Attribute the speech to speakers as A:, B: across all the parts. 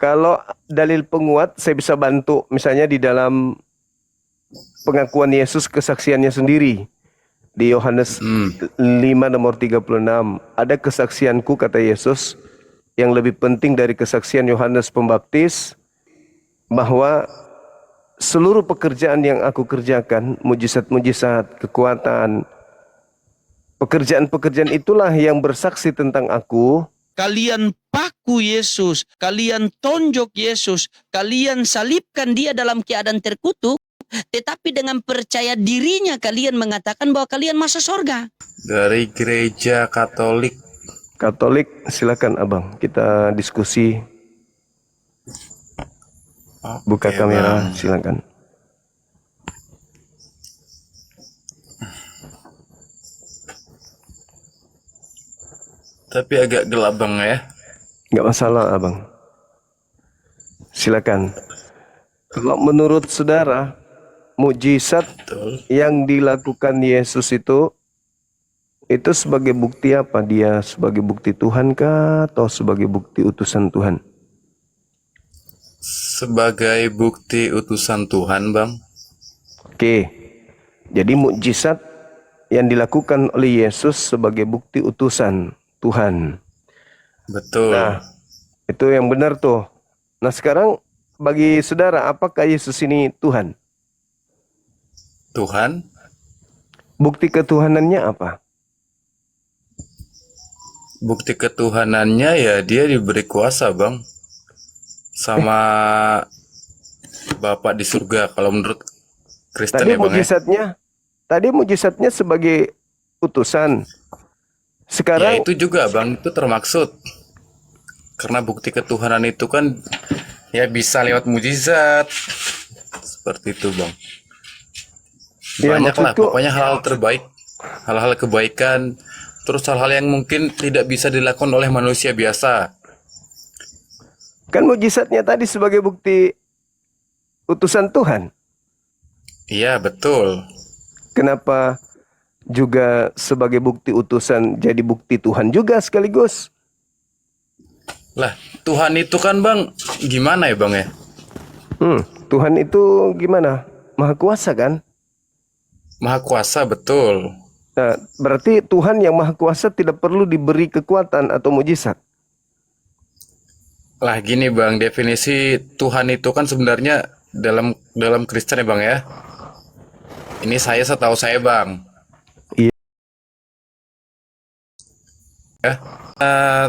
A: kalau dalil penguat saya bisa bantu misalnya di dalam pengakuan Yesus kesaksiannya sendiri. Di Yohanes 5 nomor 36, ada kesaksianku kata Yesus yang lebih penting dari kesaksian Yohanes Pembaptis, bahwa seluruh pekerjaan yang aku kerjakan, mujizat-mujizat, kekuatan, pekerjaan-pekerjaan itulah yang bersaksi tentang aku.
B: Kalian paku Yesus, kalian tonjok Yesus, kalian salibkan dia dalam keadaan terkutuk, tetapi dengan percaya dirinya kalian mengatakan bahwa kalian masuk surga.
C: Dari gereja Katolik.
A: Katolik, silakan abang, kita diskusi. Buka kamera,
C: Bang.
A: silakan.
C: Tapi agak gelap bang ya.
A: Nggak masalah abang. Silakan. Kalau menurut saudara, mujizat
C: Betul.
A: yang dilakukan Yesus itu sebagai bukti apa? Dia sebagai bukti Tuhan kah atau sebagai bukti utusan Tuhan?
C: Sebagai bukti utusan Tuhan bang.
A: Oke. Jadi mujizat yang dilakukan oleh Yesus sebagai bukti utusan Tuhan.
C: Betul.
A: Nah, itu yang benar tuh. Nah, sekarang bagi saudara, apakah Yesus ini Tuhan?
C: Tuhan.
A: Bukti ketuhanannya apa?
C: Bukti ketuhanannya ya dia diberi kuasa bang. Sama Bapak di surga kalau menurut Kristen
A: Tadi
C: ya bang ya.
A: Tadi mujizatnya sebagai utusan.
C: Ya
A: Sekarang
C: itu juga bang, itu termaksud. Karena bukti ketuhanan itu kan ya bisa lewat mujizat. Seperti itu bang.
A: ya,
C: Banyak lah,
A: maksudku,
C: pokoknya hal-hal terbaik, hal-hal kebaikan, terus hal-hal yang mungkin tidak bisa dilakukan oleh manusia biasa.
A: kan mujizatnya tadi sebagai bukti utusan Tuhan.
C: Iya betul.
A: Kenapa juga sebagai bukti utusan jadi bukti Tuhan juga sekaligus?
C: Lah Tuhan itu kan bang, gimana ya bang ya?
A: Tuhan itu gimana? Maha kuasa kan?
C: Maha kuasa betul.
A: Nah, berarti Tuhan yang maha kuasa tidak perlu diberi kekuatan atau mujizat.
C: Lah gini bang, definisi Tuhan itu kan sebenarnya dalam Kristen ya bang ya. Ini setahu saya bang.
A: Iya.
C: Ya. Eh,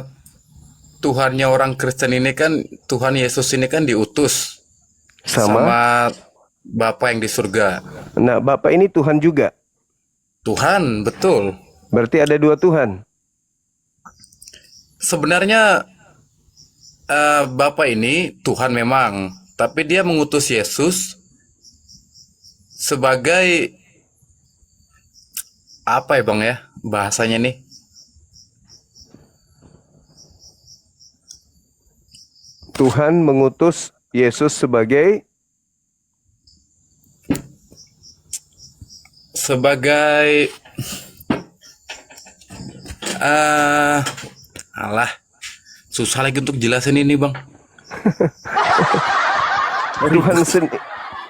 C: Tuhannya orang Kristen ini kan, Tuhan Yesus ini kan diutus sama Bapa yang di surga.
A: Nah, Bapak ini Tuhan juga.
C: Tuhan, betul.
A: Berarti ada dua Tuhan.
C: Sebenarnya Bapa ini Tuhan memang, tapi dia mengutus Yesus sebagai apa ya bang ya bahasanya nih?
A: Tuhan mengutus Yesus sebagai
C: alah susah lagi untuk jelasin ini bang.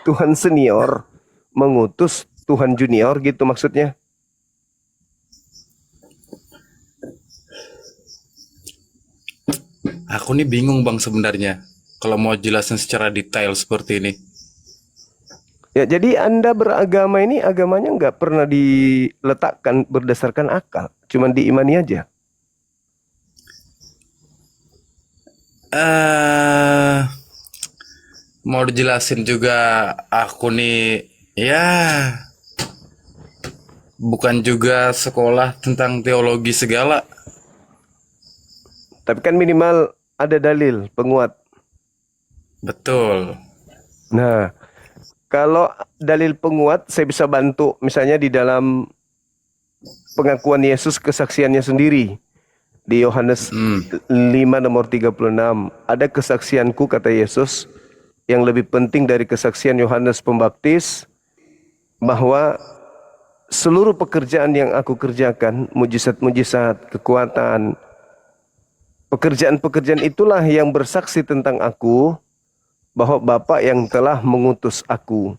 A: Tuhan senior mengutus Tuhan junior gitu maksudnya.
C: Aku nih bingung bang sebenarnya kalau mau jelasin secara detail seperti ini.
A: Ya, jadi Anda beragama ini agamanya nggak pernah diletakkan berdasarkan akal, cuman diimani aja.
C: Mau dijelasin juga aku nih ya bukan juga sekolah tentang teologi segala.
A: Tapi kan minimal ada dalil penguat.
C: Betul.
A: Nah, kalau dalil penguat saya bisa bantu misalnya di dalam pengakuan Yesus kesaksiannya sendiri. Di Yohanes 5 nomor 36, ada kesaksianku kata Yesus yang lebih penting dari kesaksian Yohanes Pembaptis, bahwa seluruh pekerjaan yang aku kerjakan, mujizat-mujizat, kekuatan, Pekerjaan-pekerjaan itulah yang bersaksi tentang aku bahwa Bapa yang telah mengutus aku.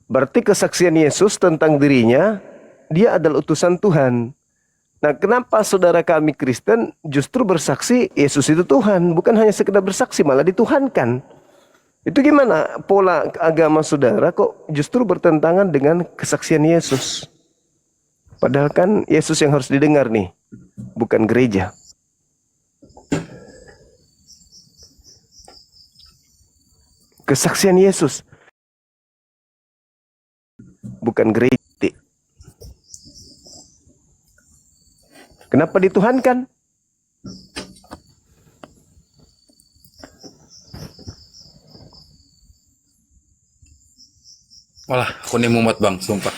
A: Berarti kesaksian Yesus tentang dirinya, dia adalah utusan Tuhan. Nah, kenapa saudara kami Kristen justru bersaksi Yesus itu Tuhan, bukan hanya sekedar bersaksi, malah dituhankan. Itu gimana pola agama saudara kok justru bertentangan dengan kesaksian Yesus? Padahal kan Yesus yang harus didengar nih, bukan gereja. Kesaksian Yesus, bukan gereja. Kenapa dituhankan?
C: Malah aku nih mumet bang, sumpah.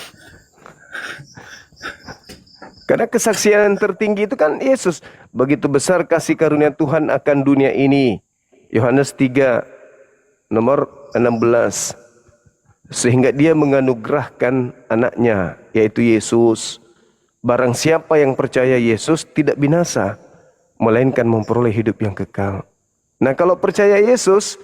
A: Karena kesaksian tertinggi itu kan Yesus. Begitu besar kasih karunia Tuhan akan dunia ini. Yohanes 3 nomor 16. Sehingga dia menganugerahkan anaknya, yaitu Yesus. Barang siapa yang percaya Yesus tidak binasa, melainkan memperoleh hidup yang kekal. Nah, kalau percaya Yesus,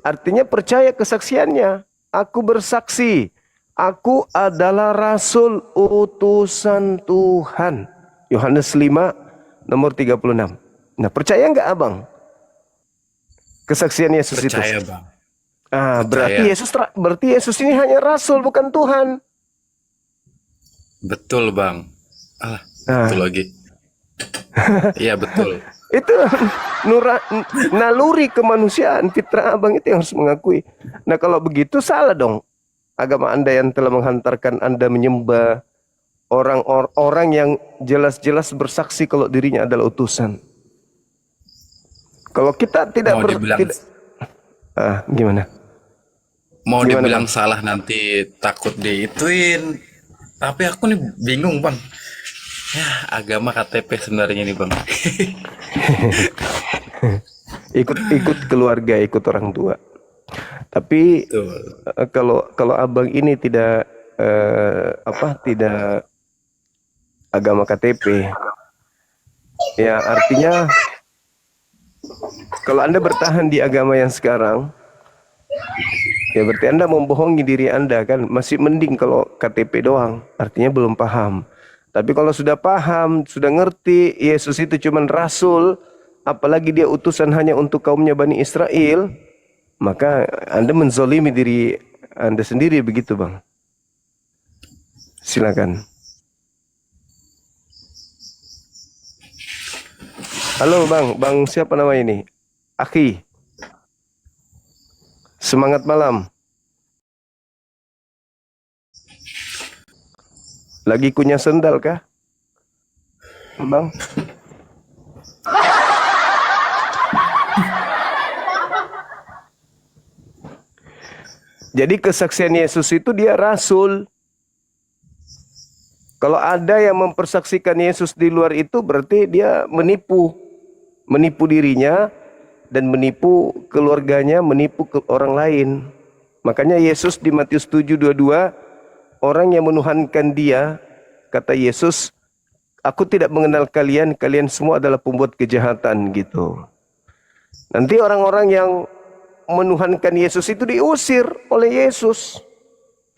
A: artinya percaya kesaksiannya. Aku bersaksi, aku adalah rasul utusan Tuhan. Yohanes 5 nomor 36. Nah, percaya nggak abang? Kesaksian Yesus
C: Percaya
A: itu.
C: bang.
A: Berarti Yesus ini hanya rasul bukan Tuhan.
C: Betul bang. Alah,
A: Nah.
C: betul lagi. Iya betul.
A: Itu naluri kemanusiaan, fitrah abang itu yang harus mengakui. Nah, kalau begitu salah dong agama Anda yang telah menghantarkan Anda menyembah orang-orang yang jelas-jelas bersaksi kalau dirinya adalah utusan. Kalau kita tidak gimana?
C: Mau
A: Gimana,
C: dibilang
A: Bang?
C: salah nanti takut diituin. Tapi aku nih bingung bang. Ya agama KTP sebenarnya nih bang.
A: ikut keluarga, ikut orang tua. Tapi
C: Tuh.
A: kalau abang ini tidak tidak agama KTP, ya artinya kalau Anda bertahan di agama yang sekarang, ya berarti Anda membohongi diri Anda kan. Masih mending kalau KTP doang, artinya belum paham. Tapi kalau sudah paham, sudah ngerti Yesus itu cuman rasul, apalagi dia utusan hanya untuk kaumnya Bani Israel, maka Anda menzolimi diri Anda sendiri, begitu bang. Silakan. Halo bang siapa nama ini? Aki. Semangat malam. Lagi kunyah sendal kah? Bang? Jadi kesaksian Yesus itu dia rasul. Kalau ada yang mempersaksikan Yesus di luar itu berarti dia menipu dirinya dan menipu keluarganya, menipu orang lain. Makanya Yesus di Matius 7:22, orang yang menuhankan dia, kata Yesus, aku tidak mengenal kalian, kalian semua adalah pembuat kejahatan, gitu. Nanti orang-orang yang menuhankan Yesus itu diusir oleh Yesus.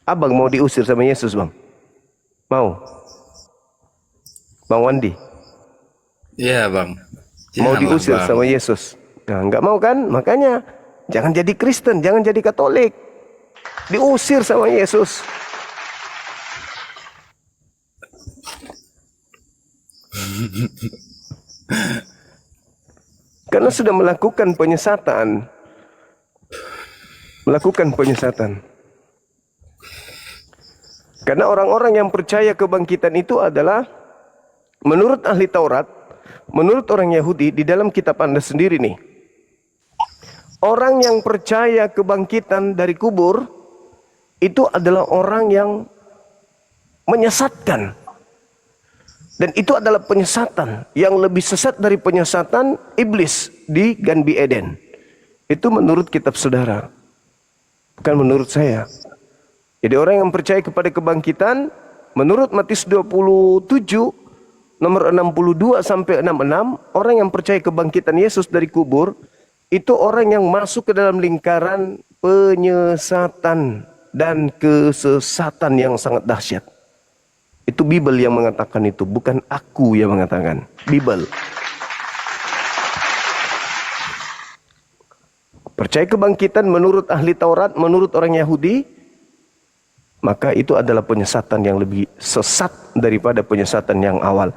A: Abang mau diusir sama Yesus, bang? Mau? Bang Wandi?
C: Iya bang.
A: Mau
C: Janganlah,
A: diusir
C: bang.
A: sama Yesus? Nah, nggak mau kan? Makanya jangan jadi Kristen, jangan jadi Katolik. Diusir sama Yesus. Karena sudah melakukan penyesatan. Karena orang-orang yang percaya kebangkitan itu adalah menurut ahli Taurat, menurut orang Yahudi, di dalam kitab Anda sendiri nih. Orang yang percaya kebangkitan dari kubur itu adalah orang yang menyesatkan. Dan itu adalah penyesatan yang lebih sesat dari penyesatan iblis di Ganbi Eden. Itu menurut kitab saudara, bukan menurut saya. Jadi orang yang percaya kepada kebangkitan, menurut Matius 27, nomor 62 sampai 66, orang yang percaya kebangkitan Yesus dari kubur, itu orang yang masuk ke dalam lingkaran penyesatan dan kesesatan yang sangat dahsyat. Itu Bible yang mengatakan itu, bukan aku yang mengatakan. Bible. Percaya kebangkitan menurut ahli Taurat, menurut orang Yahudi, maka itu adalah penyesatan yang lebih sesat daripada penyesatan yang awal.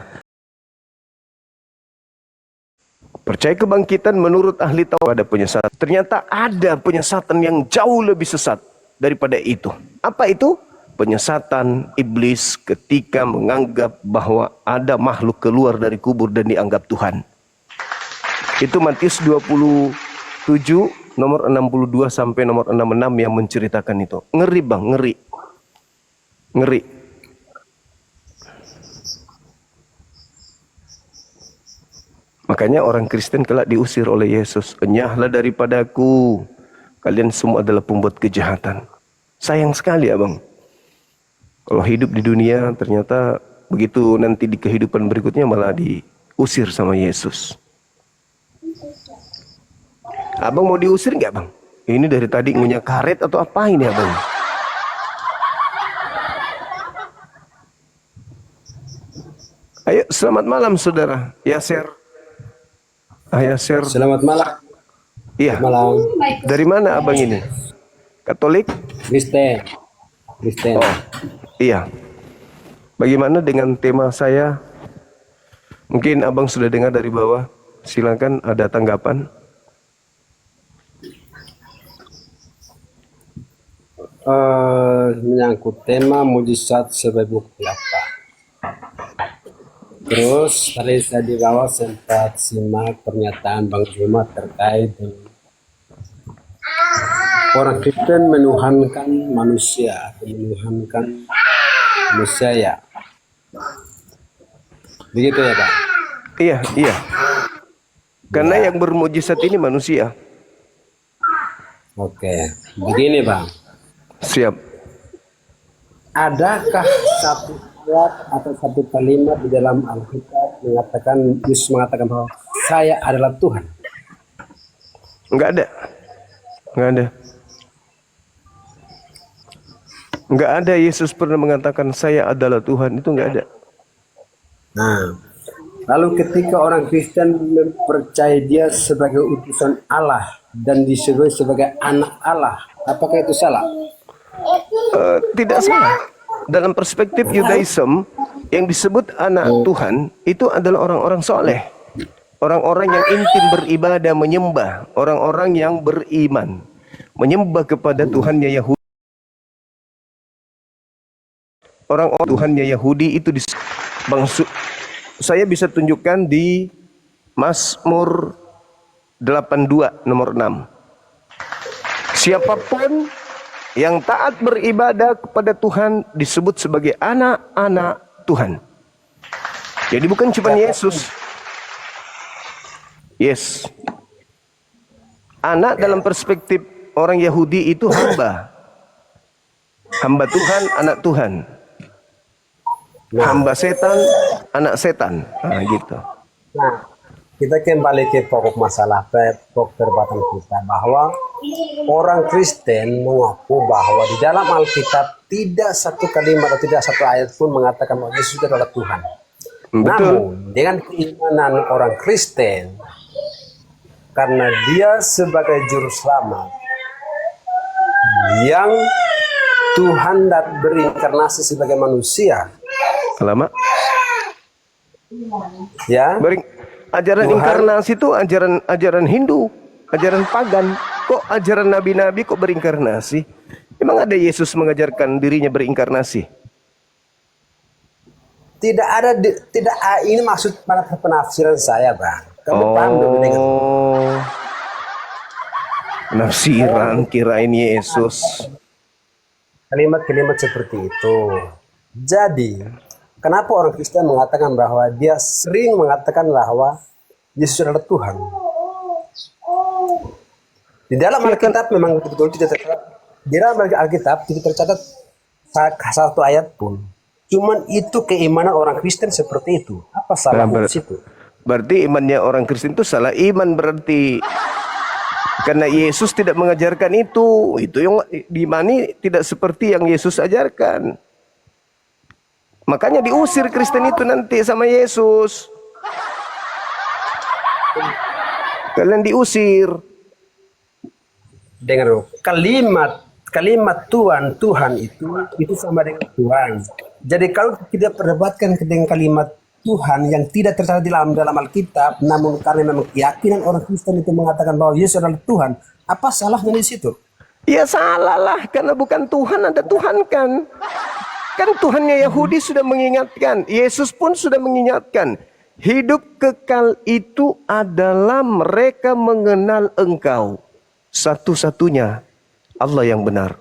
A: Percaya kebangkitan menurut ahli Taurat ada penyesatan. Ternyata ada penyesatan yang jauh lebih sesat daripada itu. Apa itu? Penyesatan iblis ketika menganggap bahwa ada makhluk keluar dari kubur dan dianggap Tuhan. Itu Matius 27 nomor 62 sampai nomor 66 yang menceritakan itu. Ngeri bang, ngeri. Ngeri. Makanya orang Kristen kelak diusir oleh Yesus. Enyahlah daripadaku. Kalian semua adalah pembuat kejahatan. Sayang sekali abang. Kalau hidup di dunia ternyata begitu nanti di kehidupan berikutnya malah diusir sama Yesus. Abang mau diusir nggak bang? Ini dari tadi ngunyah karet atau apa ini abang? Ayo, selamat malam saudara Yaser. Yaser.
D: Selamat malam.
A: Iya.
D: Malam.
A: Dari mana abang ini? Katolik?
D: Kristen. Kristen.
A: Oh, iya. Bagaimana dengan tema saya? Mungkin abang sudah dengar dari bawah. Silakan ada tanggapan.
D: Menyangkut tema mujizat sebagai bukti apa? Terus tadi saya di bawah sempat simak pernyataan Bang Juma terkait dengan orang Kristen menuhankan manusia atau menuhankan manusia ya. Begitu ya Bang?
A: Iya, iya. Karena yang bermujizat ini manusia.
D: Oke, begini Bang.
A: Siap.
D: Adakah satu ayat atau satu kalimat di dalam Alkitab mengatakan Yesus mengatakan bahwa saya adalah Tuhan?
A: Enggak ada. Enggak ada. Enggak ada Yesus pernah mengatakan saya adalah Tuhan. Itu enggak ada.
D: Nah, lalu ketika orang Kristen mempercayai dia sebagai utusan Allah dan disebut sebagai anak Allah, apakah itu salah?
A: Tidak salah. Dalam perspektif Yudaism, yang disebut anak Tuhan itu adalah orang-orang soleh, orang-orang yang intim beribadah, menyembah, orang-orang yang beriman, menyembah kepada Tuhannya Yahudi. Orang-orang Tuhannya Yahudi itu saya bisa tunjukkan di Mazmur 82 nomor 6. Siapapun yang taat beribadah kepada Tuhan disebut sebagai anak-anak Tuhan. Jadi bukan cuma Yesus. Yes. Anak dalam perspektif orang Yahudi itu hamba. Hamba Tuhan, anak Tuhan. Hamba setan, anak setan. Nah, gitu.
D: Nah, kita kembali ke pokok masalah, pokok perdebatan kita, bahwa orang Kristen mengaku bahwa di dalam Alkitab tidak satu kalimat atau tidak satu ayat pun mengatakan bahwa Yesus adalah Tuhan.
A: Betul.
D: Namun dengan keimanan orang Kristen, karena dia sebagai juru selamat yang Tuhan berinkarnasi sebagai manusia,
A: Lama.
D: ya.
A: Ajaran
D: Tuhan.
A: inkarnasi itu ajaran Hindu, ajaran pagan. Kok ajaran nabi-nabi kok berinkarnasi? Emang ada Yesus mengajarkan dirinya berinkarnasi?
D: Tidak ada, ini maksud pada penafsiran saya, Bang. Kamu paham dong dengan
A: Penafsiran kirain Yesus.
D: kalimat-kalimat seperti itu. Jadi, kenapa orang Kristen mengatakan bahwa dia sering mengatakan bahwa Yesus adalah Tuhan? Di dalam Alkitab memang betul-betul tidak tercatat. Di dalam Alkitab tidak tercatat satu ayat pun. Cuman itu keimanan orang Kristen seperti itu. Apa salah di situ?
A: Berarti imannya orang Kristen itu salah iman berarti. Karena Yesus tidak mengajarkan itu. Itu yang dimani tidak seperti yang Yesus ajarkan. Makanya diusir Kristen itu nanti sama Yesus. Kalian diusir.
D: Dengar dulu. Kalimat Tuhan itu sama dengan Tuhan. Jadi kalau tidak perdebatkan dengan kalimat Tuhan yang tidak tercatat di dalam Alkitab, namun karena memang keyakinan orang Kristen itu mengatakan bahwa Yesus adalah Tuhan, apa salahnya di situ?
A: Ya salah lah, karena bukan Tuhan, ada Tuhan kan. Kan Tuhannya Yahudi sudah mengingatkan, Yesus pun sudah mengingatkan. Hidup kekal itu adalah mereka mengenal Engkau, satu-satunya Allah yang benar.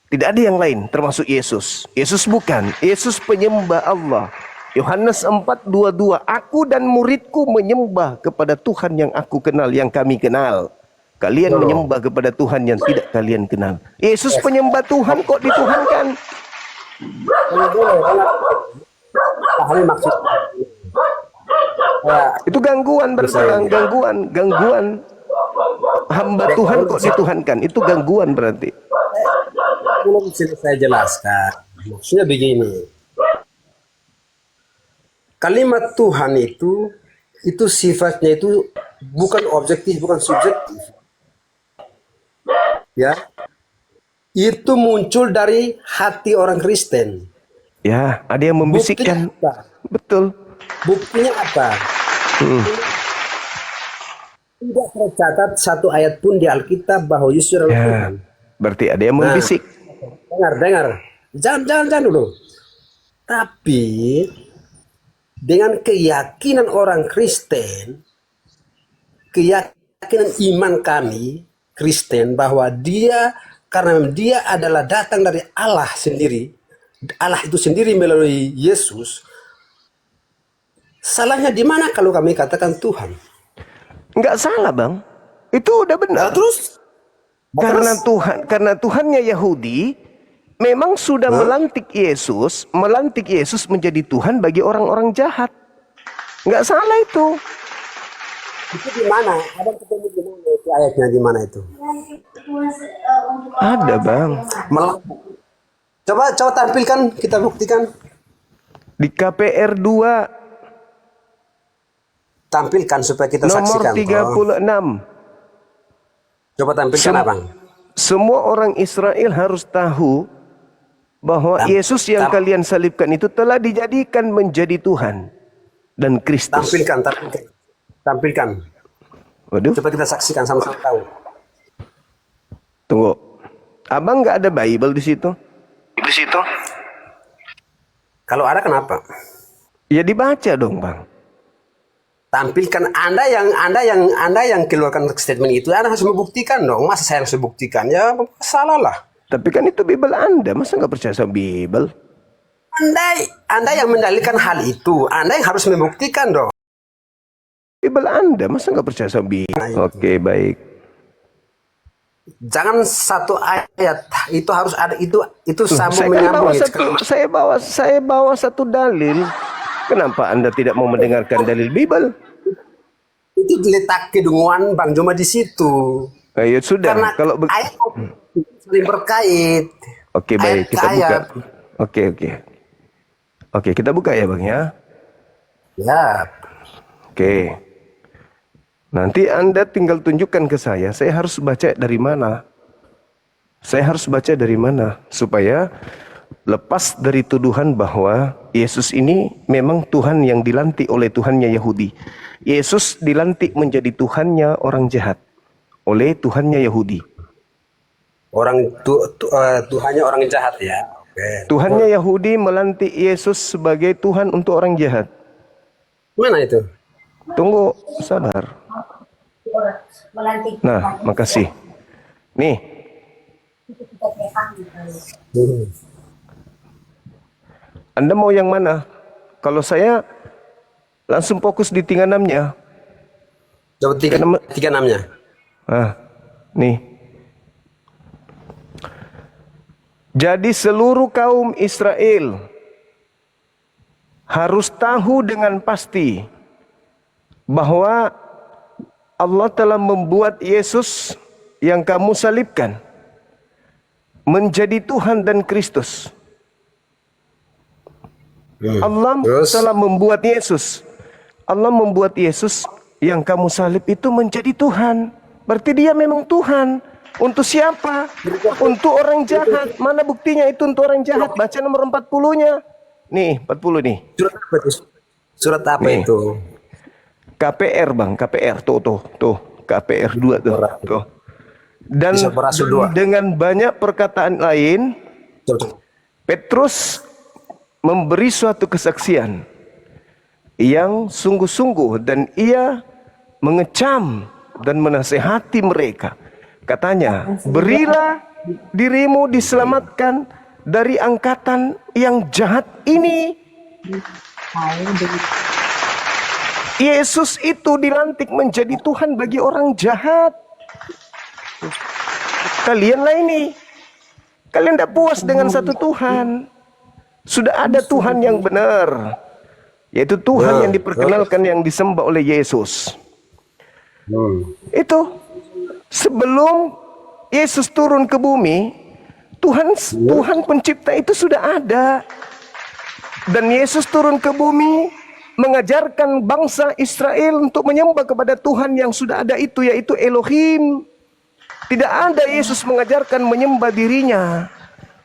A: Tidak ada yang lain termasuk Yesus. Yesus bukan, Yesus penyembah Allah. Yohanes 4:22, aku dan muridku menyembah kepada Tuhan yang aku kenal, yang kami kenal. Kalian menyembah kepada Tuhan yang tidak kalian kenal. Yesus penyembah Tuhan kok dituhankan.
D: Pahami maksud.
A: Itu gangguan berarti, gangguan. Hamba Tuhan kok dituhankan, itu gangguan berarti.
D: Belum saya jelaskan. Maksudnya begini. Kalimat Tuhan itu sifatnya itu bukan objektif, bukan subjektif. Ya. Itu muncul dari hati orang Kristen.
A: Ya, ada yang membisikkan.
D: Buktinya apa?
A: Betul.
D: Buktinya apa? Tidak tercatat satu ayat pun di Alkitab bahwa Yesus adalah Tuhan.
A: Berarti ada yang membisik.
D: Dengar. Jangan dulu. Tapi dengan keyakinan orang Kristen, keyakinan iman kami Kristen bahwa karena dia adalah datang dari Allah sendiri, Allah itu sendiri melalui Yesus. Salahnya di mana kalau kami katakan Tuhan?
A: Enggak salah, Bang. Itu udah benar.
D: Nah, terus
A: karena Tuhannya Yahudi memang sudah melantik Yesus menjadi Tuhan bagi orang-orang jahat. Enggak salah itu.
D: Itu di mana? Ada ketemu di mana itu ayatnya, di mana itu?
A: Ada, Bang.
D: Coba tampilkan, kita buktikan.
A: Di KPR 2
D: Tampilkan supaya kita
A: nomor
D: saksikan.
A: 36.
D: Coba tampilkan, Abang.
A: Semua orang Israel harus tahu bahwa Yesus yang kalian salibkan itu telah dijadikan menjadi Tuhan dan Kristus.
D: Tampilkan.
A: Waduh.
D: Coba kita saksikan sama-sama tahu.
A: Tunggu. Abang nggak ada Bible di situ?
D: Kalau ada kenapa?
A: Ya dibaca dong, Bang.
D: Tampilkan Anda yang keluarkan statement itu, Anda harus membuktikan dong. Masa saya harus membuktikan? Ya salah lah.
A: Tapi kan itu Bible Anda, masa nggak percaya sama Bible?
D: Anda yang mendalilkan hal itu, Anda yang harus membuktikan dong.
A: Bible Anda, masa nggak percaya sama Bible? Oke, baik.
D: Jangan satu ayat itu harus ada itu sambung menyambung.
A: Saya bawa satu dalil. Kenapa Anda tidak mau mendengarkan dalil Bible?
D: Itu diletak kedunguan Bang cuma di situ.
A: Ya sudah.
D: Karena
A: kalau
D: ayat saling berkait.
A: Oke, baik, kita buka. Oke, kita buka ya, Bang ya.
D: Ya.
A: Oke. Nanti Anda tinggal tunjukkan ke saya harus baca dari mana. Supaya lepas dari tuduhan bahwa Yesus ini memang Tuhan yang dilantik oleh Tuhannya Yahudi. Yesus dilantik menjadi Tuhannya orang jahat oleh Tuhannya Yahudi.
D: Tuhannya orang jahat ya. Okay.
A: Tuhannya Yahudi melantik Yesus sebagai Tuhan untuk orang jahat.
D: Mana itu?
A: Tunggu, sabar. Nah, makasih. Nih. Anda mau yang mana? Kalau saya langsung fokus di 36-nya.
D: Coba 36-nya.
A: Nih. Jadi seluruh kaum Israel harus tahu dengan pasti bahwa Allah telah membuat Yesus yang kamu salibkan menjadi Tuhan dan Kristus. Allah
D: Terus?
A: telah membuat Yesus. Allah membuat Yesus yang kamu salib itu menjadi Tuhan. Berarti dia memang Tuhan. Untuk siapa? Untuk orang jahat. Mana buktinya itu untuk orang jahat? Baca nomor 40-nya. Nih, 40 nih.
D: Surat apa itu? Surat apa
A: Nih.
D: itu?
A: KPR bang, KPR tuh, KPR 2 tuh. Dan
D: Kisah para Rasul 2.
A: dengan banyak perkataan lain,
D: Coba.
A: Petrus memberi suatu kesaksian yang sungguh-sungguh dan ia mengecam dan menasehati mereka. Katanya, berilah dirimu diselamatkan dari angkatan yang jahat ini. Yesus itu dilantik menjadi Tuhan bagi orang jahat. Kalianlah ini. Kalian tidak puas dengan satu Tuhan. Sudah ada Tuhan yang benar, yaitu Tuhan yang diperkenalkan, yang disembah oleh Yesus. Itu sebelum Yesus turun ke bumi, Tuhan pencipta itu sudah ada. Dan Yesus turun ke bumi mengajarkan bangsa Israel untuk menyembah kepada Tuhan yang sudah ada itu, yaitu Elohim. Tidak ada Yesus mengajarkan menyembah dirinya.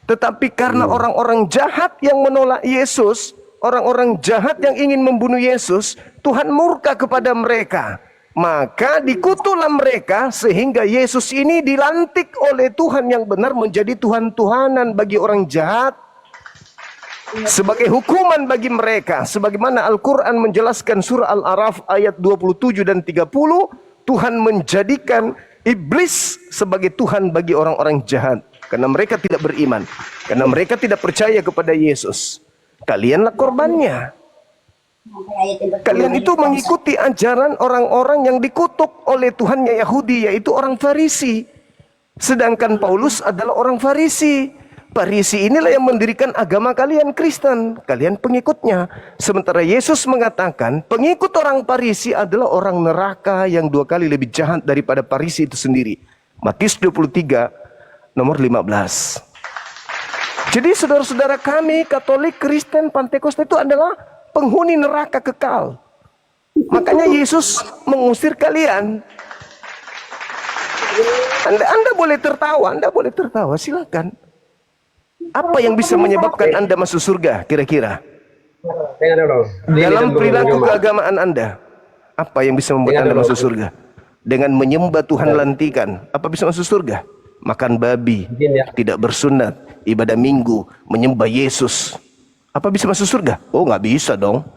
A: Tetapi karena orang-orang jahat yang menolak Yesus, orang-orang jahat yang ingin membunuh Yesus, Tuhan murka kepada mereka. Maka dikutulah mereka sehingga Yesus ini dilantik oleh Tuhan yang benar menjadi Tuhan-Tuhanan bagi orang jahat. Sebagai hukuman bagi mereka, sebagaimana Al-Quran menjelaskan surah Al-Araf ayat 27 dan 30, Tuhan menjadikan iblis sebagai Tuhan bagi orang-orang jahat. Karena mereka tidak beriman, karena mereka tidak percaya kepada Yesus. Kalianlah korbannya. Kalian itu mengikuti ajaran orang-orang yang dikutuk oleh Tuhannya Yahudi, yaitu orang Farisi. Sedangkan Paulus adalah orang Farisi. Farisi inilah yang mendirikan agama kalian Kristen. Kalian pengikutnya. Sementara Yesus mengatakan pengikut orang Farisi adalah orang neraka yang 2 kali lebih jahat daripada Farisi itu sendiri. Matius 23 nomor 15. Jadi saudara-saudara kami Katolik, Kristen, Pantekosta itu adalah penghuni neraka kekal. Makanya Yesus mengusir kalian. Anda boleh tertawa, silakan. Apa yang bisa menyebabkan Anda masuk surga kira-kira? Dalam perilaku keagamaan Anda, apa yang bisa membuat Anda masuk surga? Dengan menyembah Tuhan lantikan, apa bisa masuk surga? Makan babi, tidak bersunat, ibadah minggu, menyembah Yesus. Apa bisa masuk surga? Oh, nggak bisa dong.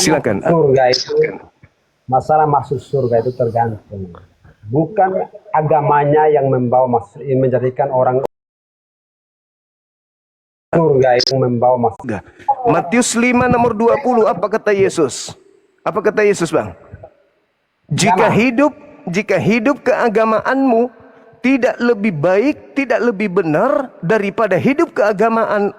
A: Silakan.
D: Surga itu, masalah masuk surga itu tergantung. Bukan agamanya yang menjadikan orang surga itu membawa masuk.
A: Matius 5 nomor 20, apa kata Yesus? Apa kata Yesus, Bang? Jika hidup keagamaanmu tidak lebih baik, tidak lebih benar daripada hidup keagamaan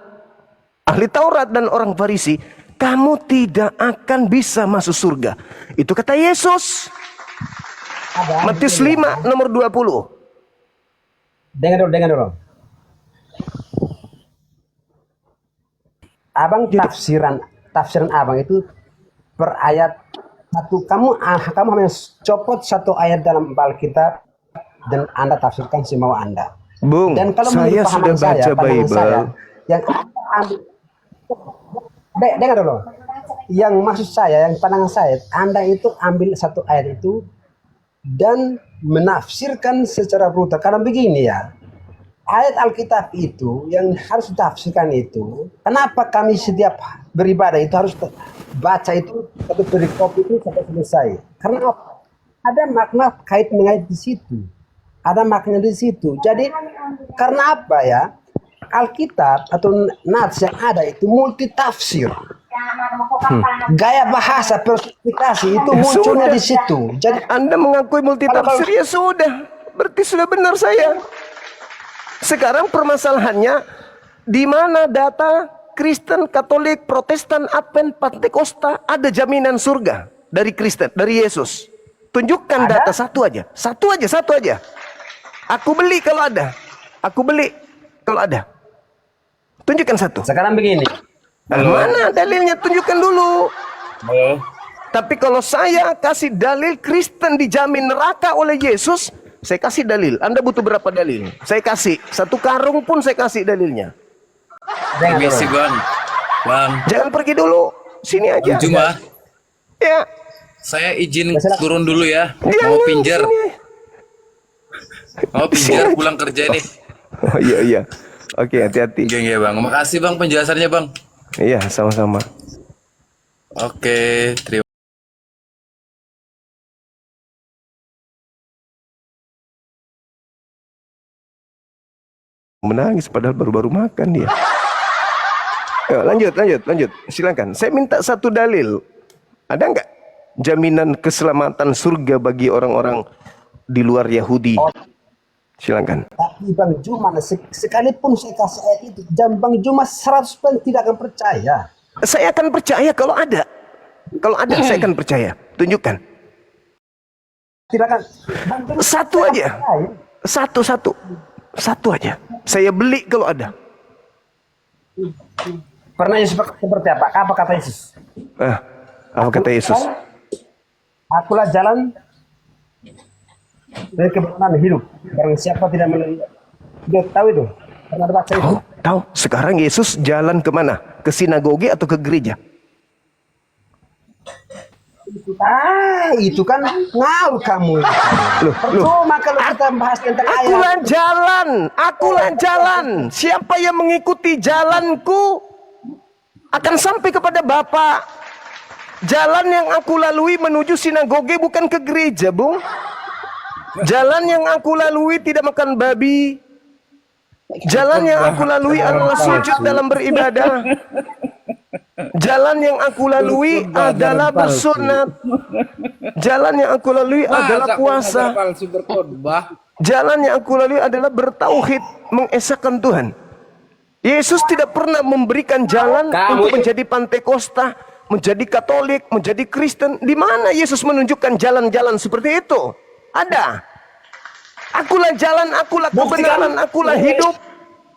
A: ahli Taurat dan orang Farisi, kamu tidak akan bisa masuk surga. Itu kata Yesus. Matius 5 nomor 20.
D: Dengar dulu. Abang tafsiran abang itu per ayat satu. Kamu hanya copot satu ayat dalam Alkitab dan Anda tafsirkan semau Anda.
A: Bung,
D: Dan kalau
A: saya sudah baca Bible.
D: Yang dengar dulu. Yang maksud saya, yang pandangan saya, Anda itu ambil satu ayat itu dan menafsirkan secara brutal. Karena begini ya, ayat Alkitab itu yang harus ditafsirkan itu, kenapa kami setiap beribadah itu harus baca itu satu perikop itu sampai selesai? Karena ada makna kait mengait di situ, ada makna di situ. Jadi karena apa ya? Alkitab atau nats yang ada itu multi tafsir. Gaya bahasa personifikasi itu munculnya di situ. Jadi
A: Anda mengakui multi tafsir, ya sudah. Berarti sudah benar saya. Sekarang permasalahannya Di mana data Kristen, Katolik, Protestan, Advent, Pentakosta ada jaminan surga dari Kristen, dari Yesus? Tunjukkan data satu aja. Satu aja. Aku beli kalau ada. Aku beli kalau ada. Tunjukkan satu.
D: Sekarang begini.
A: Mana dalilnya? Tunjukkan dulu. Tapi kalau saya kasih dalil Kristen dijamin neraka oleh Yesus, saya kasih dalil. Anda butuh berapa dalil? Saya kasih. 1 karung pun saya kasih dalilnya.
C: Permisi bang.
A: Jangan pergi dulu. Sini aja.
C: Juma,
A: Ya.
C: saya izin turun dulu ya.
A: Jangan,
C: Mau pinjar.
A: sini.
C: Mau pinjar pulang kerja nih.
A: Oh iya. Oke, hati-hati.
C: Geng ya bang. Makasih bang penjelasannya bang.
A: Iya, sama-sama.
C: Oke, terima
A: Menangis padahal baru-baru makan dia. Ya, lanjut. Silakan. Saya minta satu dalil. Ada nggak jaminan keselamatan surga bagi orang-orang di luar Yahudi? Silakan.
D: Tapi Bang Juma, sekalipun saya kasih ayat itu, Bang Juma 100% tidak akan percaya.
A: Saya akan percaya kalau ada. Kalau ada, saya akan percaya. Tunjukkan.
D: Tidak akan. Bang Juma
A: Satu aja.
D: percaya.
A: Satu aja. Saya beli kalau ada.
D: Pernah Yesus seperti apa? Apa kata Yesus?
A: Apa kata Yesus?
D: Akulah jalan dari kebenaran hidup. Barang siapa tidak melalui. Dia tahu itu. Pernah baca itu?
A: Tahu. Sekarang Yesus jalan kemana? Ke sinagoge atau ke gereja?
D: Itu kan ngawur kamu. Percuma kalau kita bahas tentang ayat.
A: Akulah jalan. Siapa yang mengikuti jalanku akan sampai kepada Bapa. Jalan yang aku lalui menuju sinagoge bukan ke gereja, Bung. Jalan yang aku lalui tidak makan babi. Jalan yang aku lalui adalah sujud dalam beribadah. Jalan yang aku lalui adalah bersunat. Jalan yang aku lalui adalah puasa. Jalan yang aku lalui adalah bertauhid, mengesahkan Tuhan. Yesus tidak pernah memberikan jalan untuk menjadi Pentakosta, menjadi Katolik, menjadi Kristen. Di mana Yesus menunjukkan jalan-jalan seperti itu? Ada. Akulah jalan, akulah kebenaran, akulah hidup.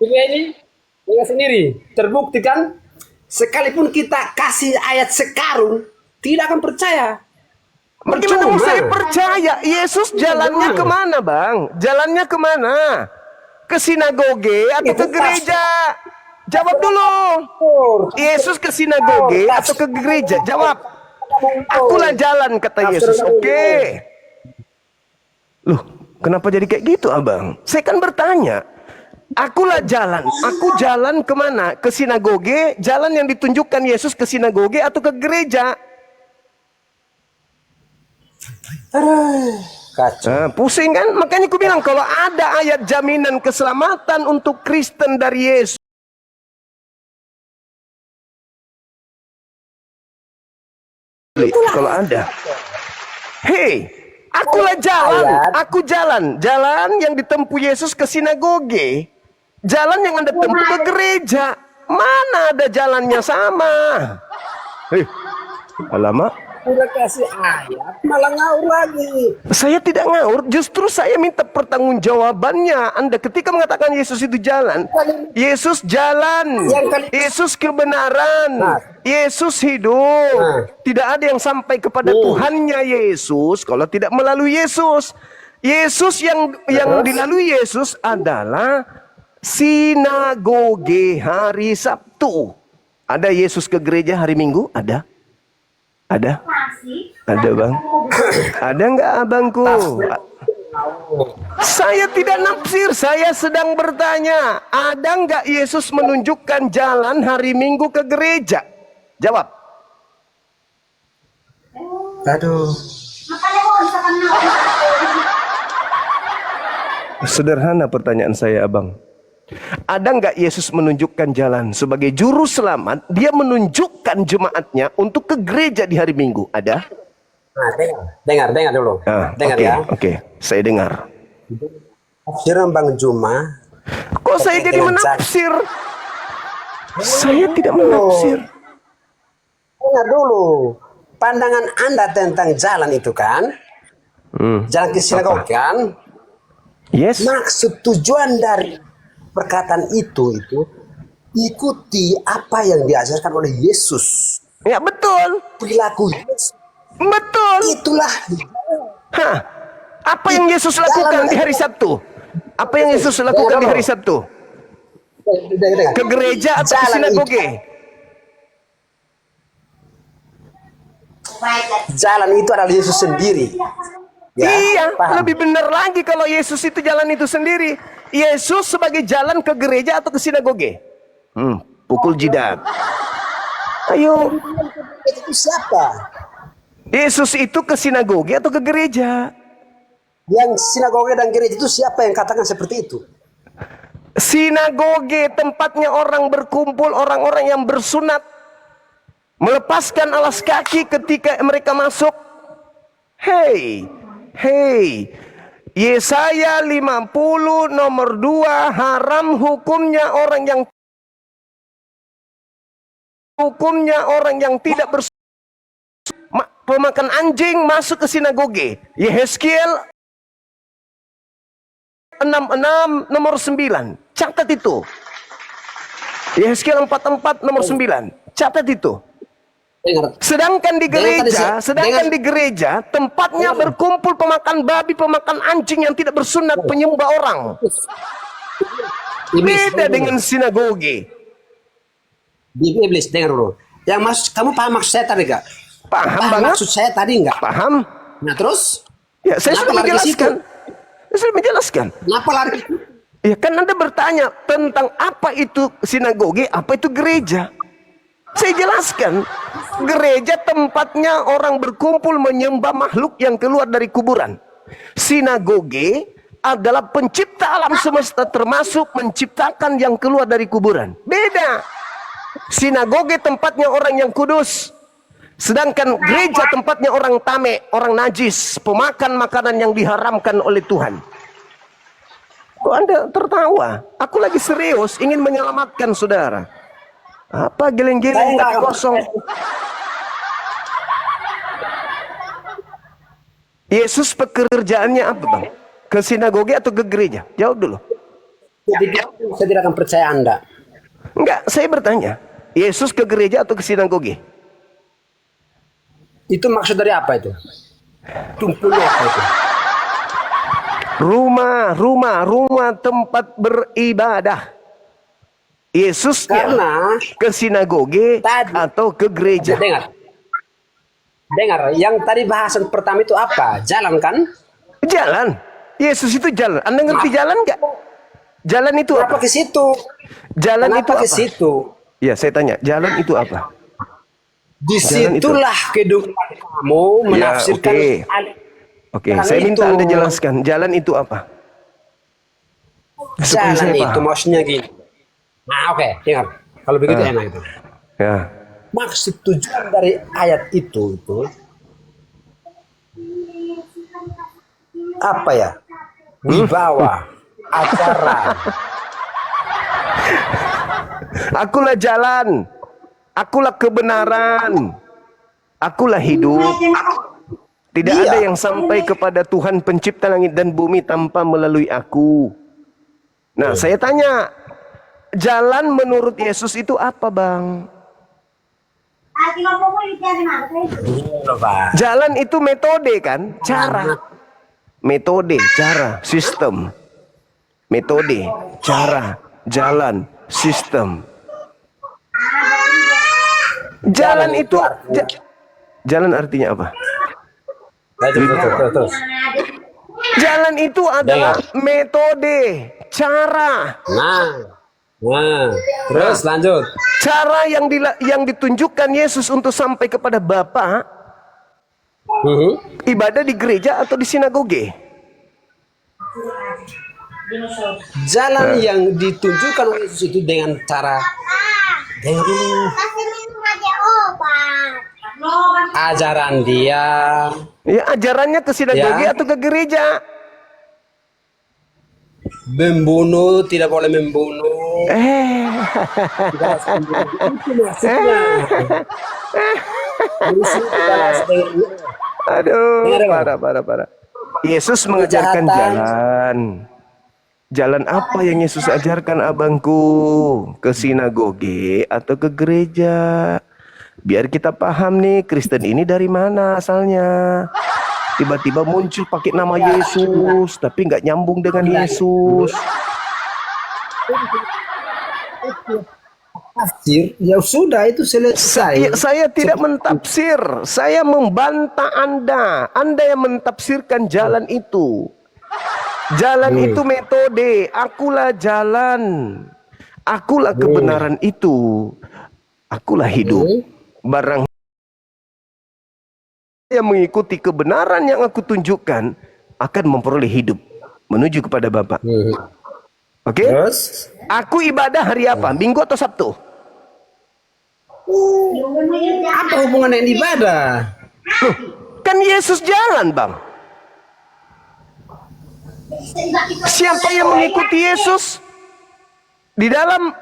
D: Ini dengan sendiri terbukti kan? Sekalipun kita kasih ayat sekarung, tidak akan percaya.
A: Bagaimana mau saya percaya? Yesus jalannya kemana, Bang? Jalannya kemana? Ke sinagoge atau ke gereja? Jawab dulu. Yesus ke sinagoge atau ke gereja? Jawab. Akulah jalan, kata Yesus. Oke. Loh, kenapa jadi kayak gitu, Abang? Saya kan bertanya. Akulah jalan. Aku jalan kemana? Ke sinagoge. Jalan yang ditunjukkan Yesus ke sinagoge atau ke gereja?
D: Kacau.
A: Pusing kan? Makanya aku bilang kalau ada ayat jaminan keselamatan untuk Kristen dari Yesus. Kalau ada. Hei, akulah jalan. Aku jalan. Jalan yang ditempuh Yesus ke sinagoge. Jalan yang Anda tempuh ke gereja. Mana ada jalannya sama? Hei, alamak.
D: Udah kasih ayat, malah ngawur lagi.
A: Saya tidak ngawur, justru saya minta pertanggungjawabannya. Anda ketika mengatakan Yesus itu jalan, Yesus jalan, Yesus kebenaran, Yesus hidup. Tidak ada yang sampai kepada Tuhannya Yesus kalau tidak melalui Yesus. Yesus yang dilalui Yesus adalah sinagoge hari Sabtu. Ada Yesus ke gereja hari Minggu? Ada? Ada? Ada, Bang? Ada nggak, abangku? Saya tidak nafsir, saya sedang bertanya. Ada nggak Yesus menunjukkan jalan hari Minggu ke gereja? Jawab.
D: Aduh.
A: Sederhana pertanyaan saya, abang. Ada nggak Yesus menunjukkan jalan sebagai juru selamat? Dia menunjukkan jemaatnya untuk ke gereja di hari Minggu. Ada?
D: Nah, dengar dulu. Dengar
A: Oke,
D: ya.
A: oke, saya dengar.
D: Tafsiran Bang Juma.
A: Kok saya jadi
D: dengan
A: menafsir? Saya tidak menafsir.
D: Dengar dulu. Pandangan Anda tentang jalan itu kan, jalan ke sinagoga kan,
A: Yes.
D: maksud tujuan dari perkataan itu ikuti apa yang diajarkan oleh Yesus.
A: Ya betul.
D: Perilaku Yesus.
A: Betul.
D: Itulah
A: Hah. Apa yang Yesus lakukan di hari Sabtu? Apa yang Yesus lakukan di hari Sabtu? Ke gereja atau ke sinagoge?
D: Jalan itu adalah Yesus sendiri. Ya,
A: Iya,
D: paham?
A: lebih benar lagi kalau Yesus itu jalan itu sendiri. Yesus sebagai jalan ke gereja atau ke sinagoge? Pukul jidat. Ayo,
D: Itu siapa?
A: Yesus itu ke sinagoge atau ke gereja?
D: Yang sinagoga dan gereja itu siapa yang katakan seperti itu?
A: Sinagoge tempatnya orang berkumpul, orang-orang yang bersunat. Melepaskan alas kaki ketika mereka masuk. Hey, Yesaya 50 nomor 2, haram hukumnya orang yang tidak pemakan anjing masuk ke sinagoge. Yehezkiel 66 nomor 9. Catat itu. Yehezkiel 44 nomor 9. Catat itu.
D: Dengar.
A: Sedangkan di
D: Dengan-
A: gereja tempatnya berkumpul pemakan babi, pemakan anjing yang tidak bersunat, penyembah orang. Beda dengan sinagoge.
D: Iblis, dengar dulu. Yang maksud kamu paham maksud saya tadi gak?
A: Paham
D: Paham
A: banget?
D: maksud saya tadi enggak?
A: Paham?
D: Nah terus?
A: Ya, saya
D: Kenapa
A: sudah
D: lari ke
A: menjelaskan. Saya sudah menjelaskan.
D: Kenapa lari?
A: Ya kan Anda bertanya tentang apa itu sinagoge, apa itu gereja. Saya jelaskan, gereja tempatnya orang berkumpul menyembah makhluk yang keluar dari kuburan. Sinagoge adalah pencipta alam semesta, termasuk menciptakan yang keluar dari kuburan. Beda. Sinagoge tempatnya orang yang kudus, sedangkan gereja tempatnya orang tame, orang najis, pemakan makanan yang diharamkan oleh Tuhan. Kok Anda tertawa? Aku lagi serius ingin menyelamatkan saudara. Apa geleng-geleng tapi kosong? Yesus pekerjaannya apa, Bang? Ke sinagoge atau ke gereja? Jawab dulu.
D: Saya tidak akan percaya Anda.
A: Enggak, saya bertanya. Yesus ke gereja atau ke sinagoge?
D: Itu maksud dari apa itu? Tumpunya apa itu?
A: Rumah tempat beribadah. Yesus
D: Karena
A: ke sinagoge
D: tadi-
A: atau ke gereja?
D: Dengar. Yang tadi bahasan pertama itu apa? Jalan kan?
A: Jalan. Yesus itu jalan. Anda ngerti jalan nggak? Jalan itu
D: Kenapa
A: apa?
D: ke situ?
A: Jalan itu
D: Kenapa ke
A: apa?
D: situ?
A: Ya, saya tanya. Jalan itu apa?
D: Disitulah kedudukan kamu menafsirkan.
A: Oke,
D: Jalan
A: saya minta
D: itu.
A: Anda jelaskan. Jalan itu apa? Supaya
D: Jalan
A: saya
D: itu
A: paham.
D: maksudnya gini. Nah, oke, dengar. Kalau begitu enak itu.
A: Ya.
D: Maksud tujuan dari ayat itu apa ya? Wibawa, acara.
A: Akulah jalan. Akulah kebenaran. Akulah hidup. Tidak
D: Iya.
A: ada yang sampai kepada Tuhan pencipta langit dan bumi tanpa melalui aku. Nah, saya tanya, jalan menurut Yesus itu apa, Bang? Jalan itu metode kan? Cara. Metode, cara, sistem. Metode, cara, jalan, sistem. Jalan itu jalan artinya apa?
D: Terus.
A: Jalan itu adalah metode, cara.
D: Nah, terus lanjut.
A: Cara yang ditunjukkan Yesus untuk sampai kepada Bapa, ibadah di gereja atau di sinagoge?
D: Jalan yang ditunjukkan oleh Yesus itu dengan cara ajaran dia.
A: Ya, ajarannya ke sinagoge
D: Ya.
A: atau ke gereja?
D: Membunuh, tidak boleh membunuh. Dibalas dengan itu maksudnya. Musuh dibalas dengan
A: Aduh,
D: Dengar, Bang.
A: parah. Yesus mengajarkan
D: Kejahatan.
A: jalan. Jalan apa yang Yesus ajarkan abangku? Ke sinagoge atau ke gereja? Biar kita paham nih, Kristen ini dari mana asalnya. Tiba-tiba muncul pakai nama Yesus, tapi nggak nyambung dengan Yesus.
D: Tafsir, ya sudah itu selesai.
A: Saya tidak mentafsir, saya membantah Anda. Anda yang mentafsirkan jalan itu. Jalan itu metode, akulah jalan. Akulah kebenaran itu. Akulah hidup. Barang yang mengikuti kebenaran yang aku tunjukkan akan memperoleh hidup menuju kepada Bapa. Oke?
D: Terus
A: Aku ibadah hari apa? Minggu atau Sabtu?
D: apa hubungan dengan ibadah?
A: Loh, kan Yesus jalan, Bang. Siapa yang mengikuti Yesus? Di dalam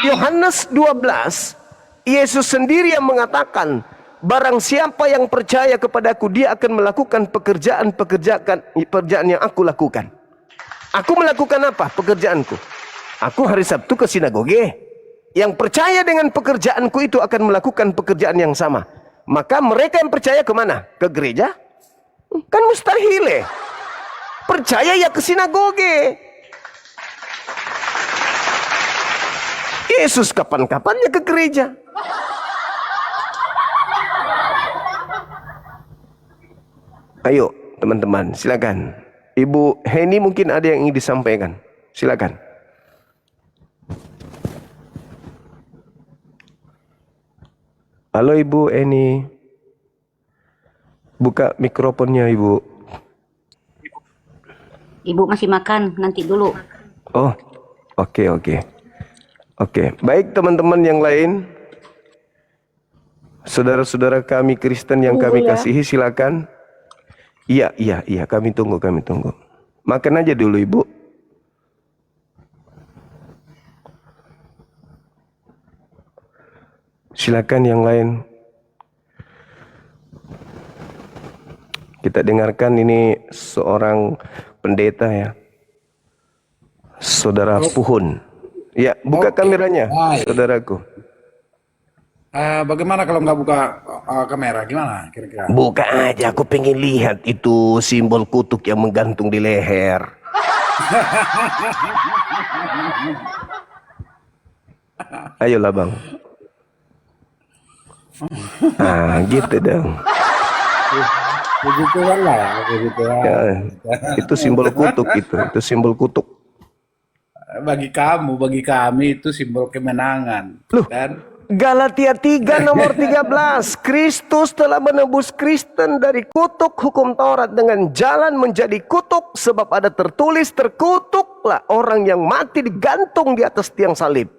A: Yohanes 12, Yesus sendiri yang mengatakan, barang siapa yang percaya kepadaku, dia akan melakukan pekerjaan yang aku lakukan. Aku melakukan apa? Pekerjaanku. Aku hari Sabtu ke sinagoge. Yang percaya dengan pekerjaanku itu akan melakukan pekerjaan yang sama. Maka mereka yang percaya kemana? Ke gereja? Kan mustahil. Percaya ya ke sinagoge. Yesus kapan-kapannya ke gereja. Ayo teman-teman, silakan. Ibu Heni mungkin ada yang ingin disampaikan. Silakan. Halo Ibu Heni. Buka mikrofonnya Ibu.
E: Ibu masih makan, nanti dulu.
A: Oh, oke. Baik teman-teman yang lain. Saudara-saudara kami Kristen yang kami kasihi, silakan. Iya, kami tunggu. Makan aja dulu Ibu. Silakan yang lain. Kita dengarkan ini seorang pendeta ya. Saudara Puhun. Ya, buka kameranya, saudaraku.
F: Bagaimana kalau nggak buka kamera? Gimana kira-kira?
A: Buka aja, aku pengen lihat itu simbol kutuk yang menggantung di leher. Ayolah Bang. Ah, gitu dong.
D: Begituan lah, begituan.
A: Ya, itu simbol kutuk itu simbol kutuk.
F: Bagi kami itu simbol kemenangan.
A: Loh,
F: Dan
A: Galatia 3 nomor 13. Kristus telah menebus Kristen dari kutuk hukum Taurat dengan jalan menjadi kutuk, sebab ada tertulis, terkutuklah orang yang mati digantung di atas tiang salib.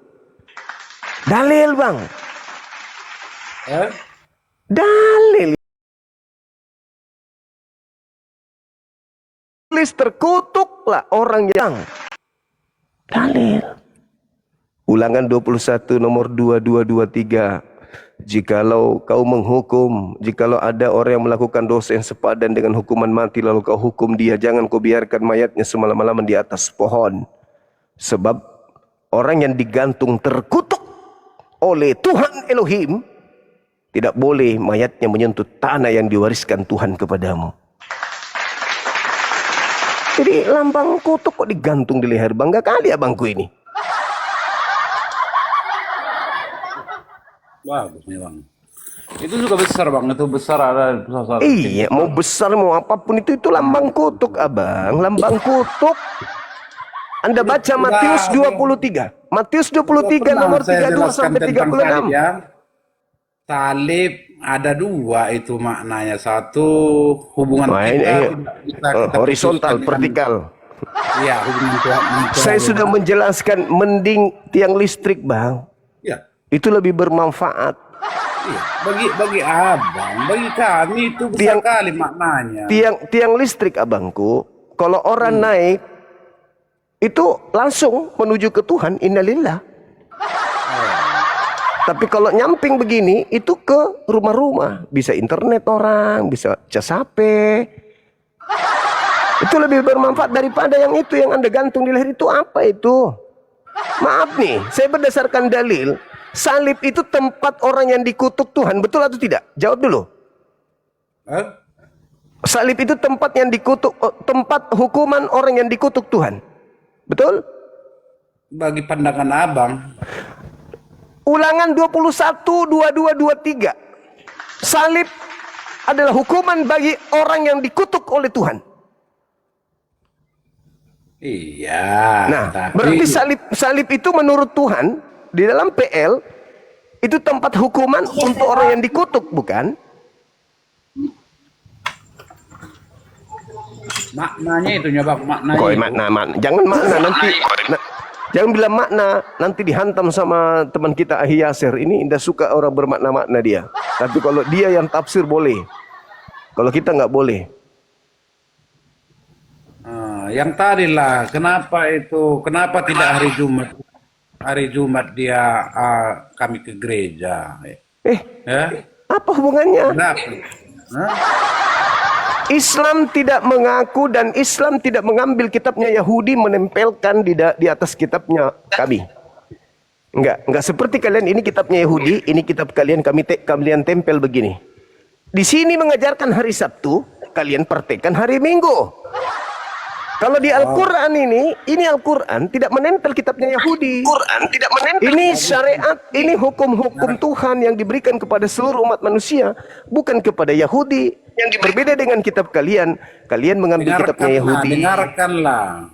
A: Dalil Bang. Dalil. Tulis terkutuklah orang yang. Dalil. Ulangan 21 nomor 2223. Jikalau kau menghukum, jikalau ada orang yang melakukan dosa yang sepadan dengan hukuman mati, lalu kau hukum dia, jangan kau biarkan mayatnya semalam-malaman di atas pohon. Sebab orang yang digantung terkutuk oleh Tuhan Elohim, tidak boleh mayatnya menyentuh tanah yang diwariskan Tuhan kepadamu. Jadi lambang kutuk kok digantung di leher? Bangga kali abangku ini.
F: bagus nih Bang. Itu juga besar Bang, itu besar ada besar.
A: Iya, mau besar mau apapun itu lambang kutuk abang, lambang kutuk. Anda baca Matius 23. Matius 23 nomor 32 sampai 36.
F: Ya. Salib ada dua itu maknanya. Satu hubungan
A: horizontal, vertikal.
F: Iya, hubungan Tuhan.
A: Saya sudah menjelaskan, mending tiang listrik Bang.
F: Iya.
A: Itu lebih bermanfaat.
F: Iya. Bagi abang, bagi kami itu besar kali maknanya.
A: Tiang listrik abangku, kalau orang naik itu langsung menuju ke Tuhan, innalillah. Tapi kalau nyamping begini, itu ke rumah-rumah. Bisa internet orang, bisa cas HP. Itu lebih bermanfaat daripada yang itu yang Anda gantung di leher itu. Apa itu? Maaf nih, saya berdasarkan dalil. Salib itu tempat orang yang dikutuk Tuhan. Betul atau tidak? Jawab dulu. Salib itu tempat yang dikutuk, tempat hukuman orang yang dikutuk Tuhan. Betul?
F: Bagi pandangan abang.
A: Ulangan 21, 22, 23. Salib adalah hukuman bagi orang yang dikutuk oleh Tuhan.
F: Iya.
A: Nah,
F: tapi
A: berarti salib itu menurut Tuhan di dalam PL itu tempat hukuman untuk orang yang dikutuk, bukan?
F: maknanya itu bang, maknanya.
A: Kok
F: itu.
A: makna. Jangan makna nanti. Jangan bilang makna nanti dihantam sama teman kita Ahi Yasir. Ini tidak suka orang bermakna-makna dia. Tapi kalau dia yang tafsir boleh. Kalau kita nggak boleh.
F: Yang tadi lah, kenapa tidak hari Jumat? Hari Jumat dia kami ke gereja. Ya?
A: Apa hubungannya?
F: Kenapa? Hah?
A: Islam tidak mengaku dan Islam tidak mengambil kitabnya Yahudi menempelkan di atas kitabnya kami. Enggak seperti kalian, ini kitabnya Yahudi, ini kitab kalian, kalian tempel begini. Di sini mengajarkan hari Sabtu, kalian praktekkan hari Minggu. Kalau di Al-Quran ini Al-Quran tidak menempel kitabnya Yahudi. Ini syariat, ini hukum-hukum Tuhan yang diberikan kepada seluruh umat manusia, bukan kepada Yahudi. Yang berbeda dengan kitab kalian, kalian mengambil kitabnya Yahudi.
F: Dengarkanlah.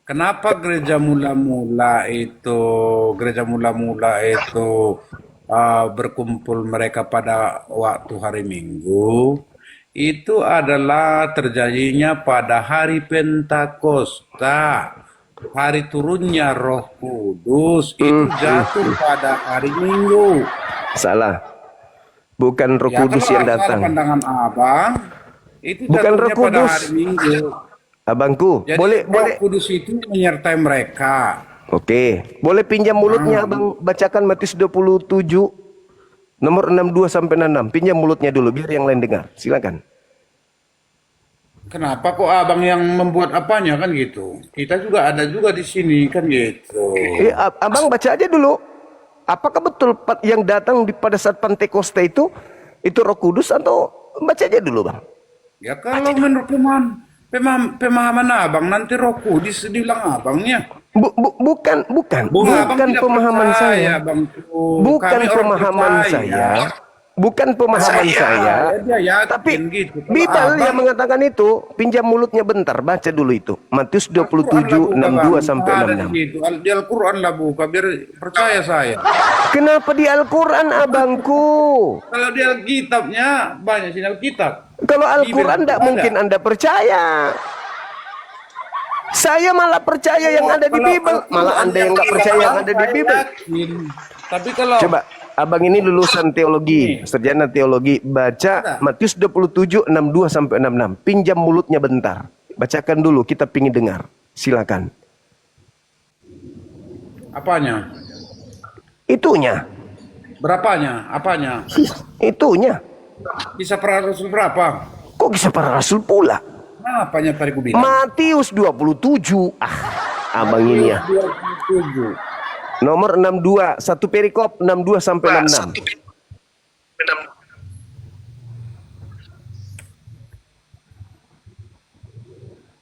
F: Kenapa gereja mula-mula itu berkumpul mereka pada waktu hari Minggu? Itu adalah terjadinya pada hari Pentakosta, hari turunnya Roh Kudus itu jatuh pada hari Minggu.
A: Salah, bukan Roh Kudus yang datang.
F: Pandangan abang itu
A: Bukan Roh
F: jatuhnya pada
A: Kudus.
F: hari Minggu.
A: Abangku,
F: Jadi
A: boleh.
F: Roh Kudus itu menyertai mereka.
A: Oke, boleh pinjam mulutnya abang bacakan Matius 27 nomor 62 sampai 66. Pinjam mulutnya dulu biar yang lain dengar. Silakan.
F: Kenapa kok abang yang membuat apanya kan gitu? Kita juga ada juga di sini kan gitu.
A: Abang baca aja dulu. Apakah betul yang datang pada saat Pentakosta itu Roh Kudus atau baca aja dulu, Bang?
F: Ya kalau menurut pemahaman abang nanti Roh Kudus dibilang abangnya.
A: Bukan
F: Abang tidak
A: pemahaman
F: percaya,
A: saya.
F: Bang.
A: Bukan
F: Kami orang
A: pemahaman
F: percaya.
A: saya. Bukan pemahaman saya.
F: Dia yakin
A: Tapi
F: gitu. Kalau
A: Bible
F: abang-
A: yang mengatakan itu, pinjam mulutnya bentar, baca dulu itu. Matius 27 62 sampai 66.
F: Di Al-Quran lah buka biar percaya saya.
A: Kenapa di Al-Quran, abangku?
F: Kalau di Alkitabnya banyak sini Alkitab.
A: Kalau Al-Quran
F: Bibel
A: tidak
F: ada.
A: mungkin Anda percaya. Saya malah percaya yang ada di
F: Kalau
A: Bible. Malah Anda yang nggak percaya yang ada di
F: saya
A: Bible.
F: yakin. Tapi kalau
A: Coba, abang ini lulusan teologi, sarjana teologi. Baca Matius 27 62 sampai 66. Pinjam mulutnya bentar. Bacakan dulu, kita pingin dengar. Silakan.
F: apanya?
A: Itunya.
F: Berapanya? Apanya?
A: Itunya.
F: Bisa per rasul berapa?
A: Kok bisa para rasul pula?
F: Apanya tadi ku bilang?
A: Matius 27. Abang ini ya.
F: 27.
A: Nomor 62, satu perikop 62 sampai 66.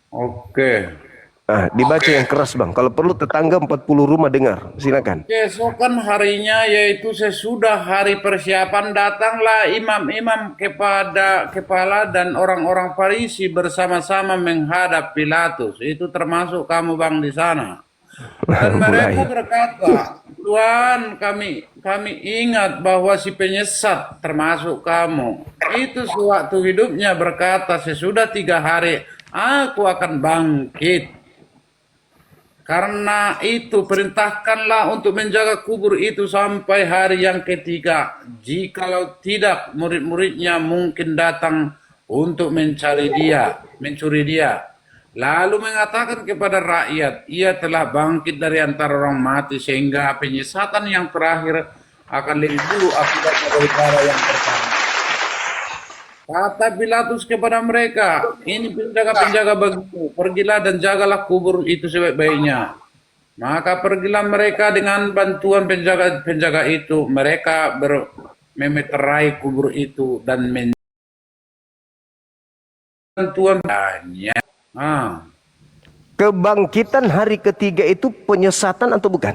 F: Oke.
A: Dibaca yang keras, Bang. Kalau perlu tetangga 40 rumah dengar. Silakan.
F: Keesokan harinya yaitu sesudah hari persiapan datanglah imam-imam kepada kepala dan orang-orang Farisi bersama-sama menghadap Pilatus. Itu termasuk kamu Bang di sana. Dan mereka berkata, Tuhan kami ingat bahwa si penyesat termasuk kamu. Itu sewaktu hidupnya berkata sesudah 3 hari aku akan bangkit. Karena itu perintahkanlah untuk menjaga kubur itu sampai hari yang ketiga. Jikalau tidak, murid-muridnya mungkin datang untuk mencuri dia. Lalu mengatakan kepada rakyat, ia telah bangkit dari antara orang mati sehingga penyesatan yang terakhir akan lebih dulu akibatnya daripada yang pertama. Kata Pilatus kepada mereka, ini penjaga-penjaga bagimu, pergilah dan jagalah kubur itu sebaik-baiknya. Maka pergilah mereka dengan bantuan penjaga-penjaga itu. Mereka memeterai kubur itu dan bantuan banyak.
A: Kebangkitan hari ketiga itu penyesatan atau bukan?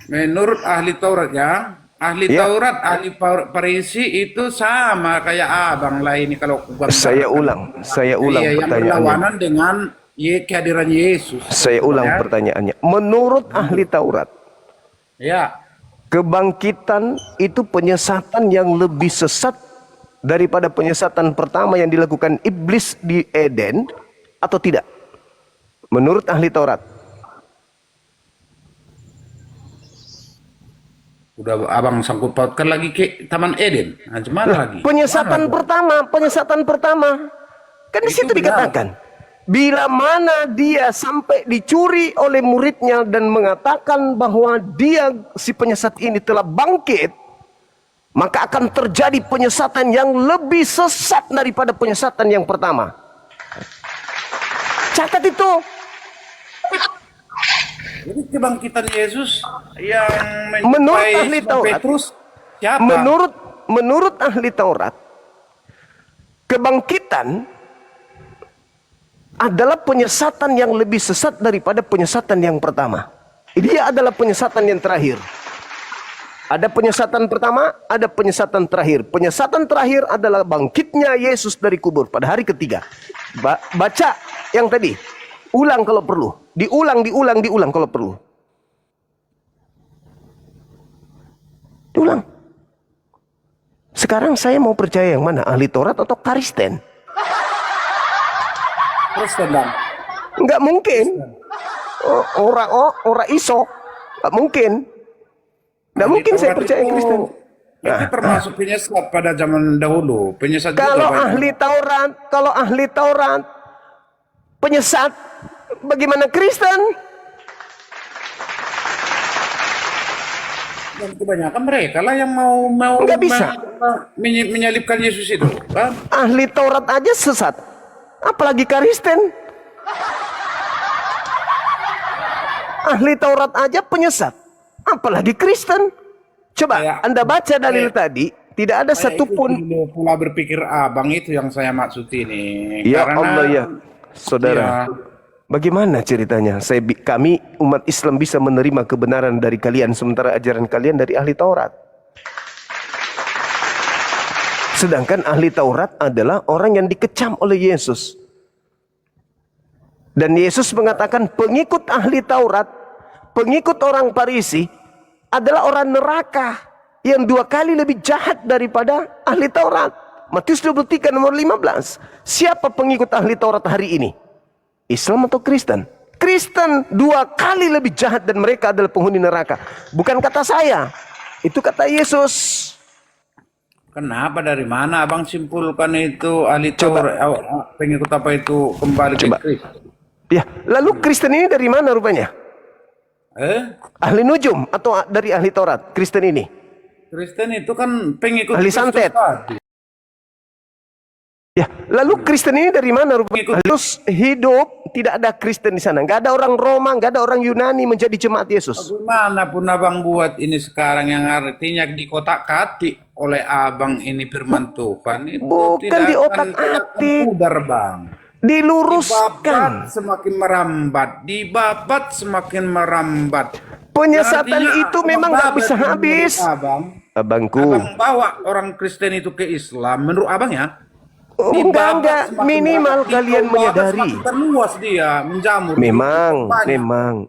F: Menurut ahli Taurat ya, ahli
A: Ya.
F: Taurat, ahli Farisi itu sama kayak abang lah ini kalau
A: Saya ulang
F: Iya, yang
A: pertanyaannya.
F: berlawanan dengan kehadiran Yesus.
A: Saya ulang
F: Ya.
A: pertanyaannya. Menurut ahli Taurat,
F: Ya,
A: kebangkitan itu penyesatan yang lebih sesat daripada penyesatan pertama yang dilakukan iblis di Eden atau tidak? Menurut ahli Taurat.
F: udah abang sangkut pautkan lagi ke Taman Eden. Nah, gimana lagi?
A: Penyesatan pertama. Kan di
F: Itu
A: situ
F: benar.
A: dikatakan, bila mana dia sampai dicuri oleh muridnya dan mengatakan bahwa dia si penyesat ini telah bangkit, maka akan terjadi penyesatan yang lebih sesat daripada penyesatan yang pertama. Catat itu.
F: Jadi kebangkitan Yesus yang
A: Menurut
F: menjumpai
A: ahli
F: Simon
A: Taurat,
F: Petrus siapa?
A: Menurut ahli Taurat, kebangkitan adalah penyesatan yang lebih sesat daripada penyesatan yang pertama. Dia adalah penyesatan yang terakhir. Ada penyesatan pertama, ada penyesatan terakhir. Penyesatan terakhir adalah bangkitnya Yesus dari kubur pada hari ketiga. Baca yang tadi. Ulang kalau perlu. Diulang kalau perlu. Diulang. Sekarang saya mau percaya yang mana? Ahli Taurat atau Kristen?
F: Kristen dan
A: Enggak mungkin. Orang iso. Enggak mungkin. Enggak mungkin saya percaya Kristen.
F: Itu termasuk penyesat pada zaman dahulu. Penyesat
A: Kalau
F: juga
A: ahli Taurat penyesat, bagaimana Kristen?
F: Dan kebanyakan mereka lah yang mau
A: Nggak bisa.
F: menyalibkan Yesus itu, kan?
A: Ahli Taurat aja sesat, apalagi Kristen. Ahli Taurat aja penyesat, apalagi Kristen. Coba
F: Kayak-
A: Anda baca dalil tadi, tidak ada satupun.
F: Itu pola berpikir abang itu yang saya maksud ini.
A: Ya
F: Karena-
A: Allah ya, saudara.
F: Ya.
A: Bagaimana ceritanya? Kami umat Islam bisa menerima kebenaran dari kalian sementara ajaran kalian dari ahli Taurat. Sedangkan ahli Taurat adalah orang yang dikecam oleh Yesus. Dan Yesus mengatakan pengikut ahli Taurat, pengikut orang Farisi adalah orang neraka yang 2 kali lebih jahat daripada ahli Taurat. Matius 23 nomor 15. Siapa pengikut ahli Taurat hari ini? Islam atau Kristen? Kristen 2 kali lebih jahat dan mereka adalah penghuni neraka. Bukan kata saya, itu kata Yesus.
F: Kenapa dari mana abang simpulkan itu ahli Taurat pengikut apa itu kembali ke Kristus?
A: Ya, lalu Kristen ini dari mana rupanya? Ahli nujum atau dari ahli Taurat? Kristen ini
F: Kristen itu kan pengikut
A: ahli
F: Kristus
A: santet.
F: tadi.
A: Ya, lalu Kristen ini dari mana rupanya? Terus hidup tidak ada Kristen di sana, nggak ada orang Roma, nggak ada orang Yunani menjadi jemaat Yesus.
F: Bagaimana pun abang buat ini sekarang yang artinya dikotak-katik oleh abang ini firman Tuhan itu
A: Bukan diotak-atik.
F: pudar bang.
A: Diluruskan.
F: Dibabat semakin merambat, dibabat semakin merambat.
A: Penyesatan
F: Artinya,
A: itu memang nggak
F: abang
A: bisa
F: menurut
A: habis.
F: Abang bawa orang Kristen itu ke Islam, menurut abang ya?
A: Enggak. Minimal kalian menyadari.
F: Semakin terluas dia, menjamur.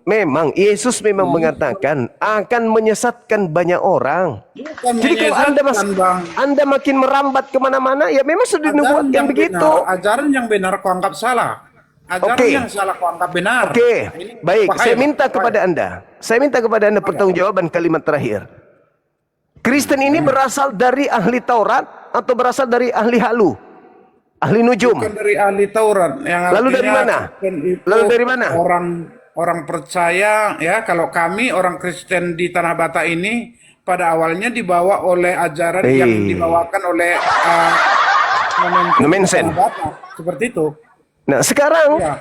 A: Memang Yesus memang mengatakan akan menyesatkan banyak orang.
F: Bukan
A: Jadi kalau
F: menyesatkan,
A: anda makin merambat kemana-mana, ya memang sudah
F: Ajaran
A: dinubuatkan
F: yang
A: begitu.
F: benar, ajaran yang benar kau anggap salah. Ajaran
A: Oke.
F: yang salah kau anggap benar.
A: Oke,
F: Ini
A: baik.
F: bahaya,
A: Saya minta
F: bahaya.
A: kepada anda. Saya minta kepada anda pertanggungjawaban kalimat terakhir. Kristen ini berasal dari ahli Taurat atau berasal dari ahli halu? Ahli nujum?
F: Bukan dari ahli Taurat yang
A: Lalu dari
F: artinya
A: mana?
F: Kristen itu
A: Lalu dari mana?
F: orang percaya ya, kalau kami orang Kristen di Tanah Batak ini pada awalnya dibawa oleh ajaran yang dibawakan oleh
A: Nomensen.
F: Tanah Batak, seperti itu.
A: Nah,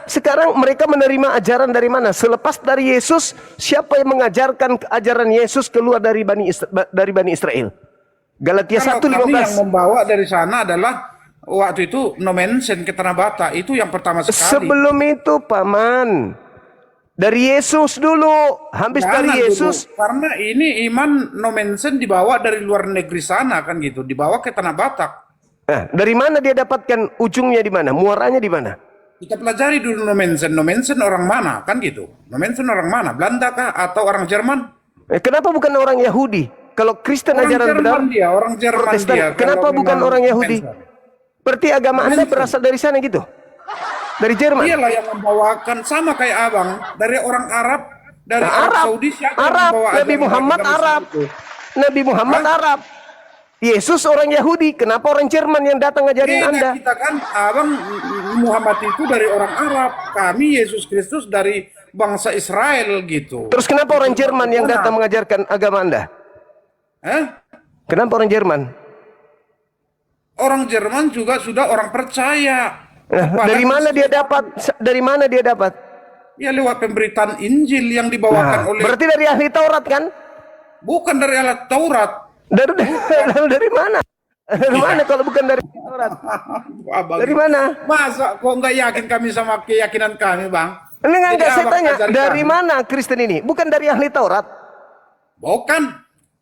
A: sekarang mereka menerima ajaran dari mana? Selepas dari Yesus, siapa yang mengajarkan ajaran Yesus keluar dari Bani Israel? Galatia
F: Kalau kami yang
A: 1:15.
F: membawa dari sana adalah waktu itu Nomensen ke Tanah Batak, itu yang pertama sekali.
A: Sebelum itu, Paman, dari Yesus dulu, habis
F: Jangan
A: dari Yesus.
F: dulu, karena ini iman Nomensen dibawa dari luar negeri sana kan gitu, dibawa ke Tanah Batak.
A: Nah, dari mana dia dapatkan ujungnya di mana? Muaranya di mana?
F: Kita pelajari dulu Nomensen. Nomensen orang mana kan gitu? Nomensen orang mana? Belanda kah atau orang Jerman?
A: Kenapa bukan orang Yahudi? Kalau Kristen
F: Orang
A: ajaran benar,
F: Jerman dia, orang Jerman
A: Protestan.
F: dia.
A: Kenapa
F: Kalau
A: bukan
F: memang
A: orang Yahudi?
F: Nomensen.
A: Berarti agama Anda
F: Nomensen.
A: berasal dari sana gitu? Dari Jerman?
F: Dialah yang membawakan sama kayak abang dari orang Arab, dari
A: Nah,
F: Arab
A: Arab,
F: Saudi, siapa yang
A: Arab,
F: membawa
A: Nabi
F: ajaran
A: Muhammad
F: agama
A: Arab.
F: itu?
A: Nabi Muhammad Arab. Yesus orang Yahudi. Kenapa orang Jerman yang datang ngajarin
F: Beda
A: Anda?
F: kita kan, abang Muhammad itu dari orang Arab, kami Yesus Kristus dari bangsa Israel gitu.
A: Terus kenapa orang Jerman yang
F: Bagaimana?
A: datang mengajarkan agama Anda? Kenapa orang Jerman?
F: Orang Jerman juga sudah orang percaya.
A: Dari mana dia dapat? Dari mana dia dapat?
F: Ya lewat pemberitaan Injil yang dibawakan oleh,
A: Berarti dari ahli Taurat kan?
F: bukan dari alat Taurat.
A: Dari mana? Dari mana kalau bukan dari Taurat?
F: Abang,
A: Dari mana?
F: masa kok nggak yakin kami sama keyakinan kami, Bang?
A: Ini
F: Jadi
A: enggak saya
F: abang
A: tanya,
F: ajari
A: dari
F: kami.
A: mana Kristen ini? Bukan dari ahli Taurat,
F: Bukan.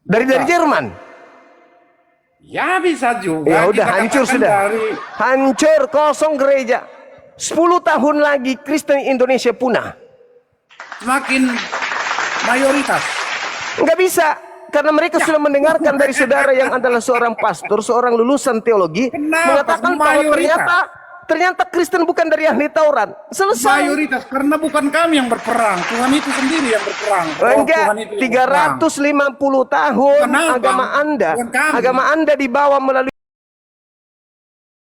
A: dari Jerman.
F: Ya bisa juga.
A: Ya udah
F: Kita
A: hancur
F: katakan
A: sudah.
F: dari
A: Hancur, kosong gereja. 10 tahun lagi Kristen Indonesia punah.
F: semakin mayoritas.
A: Enggak bisa. Karena mereka sudah mendengarkan dari saudara yang adalah seorang pastor, seorang lulusan teologi,
F: Kenapa?
A: mengatakan bahwa
F: Mayoritas.
A: ternyata Kristen bukan dari ahli Taurat. Selesai.
F: Mayoritas, karena bukan kami yang berperang, Tuhan itu sendiri yang berperang.
A: Enggak,
F: Tuhan itu yang berperang.
A: 350 tahun
F: Kenapa?
A: agama Anda.
F: Bukan kami.
A: Agama Anda dibawa melalui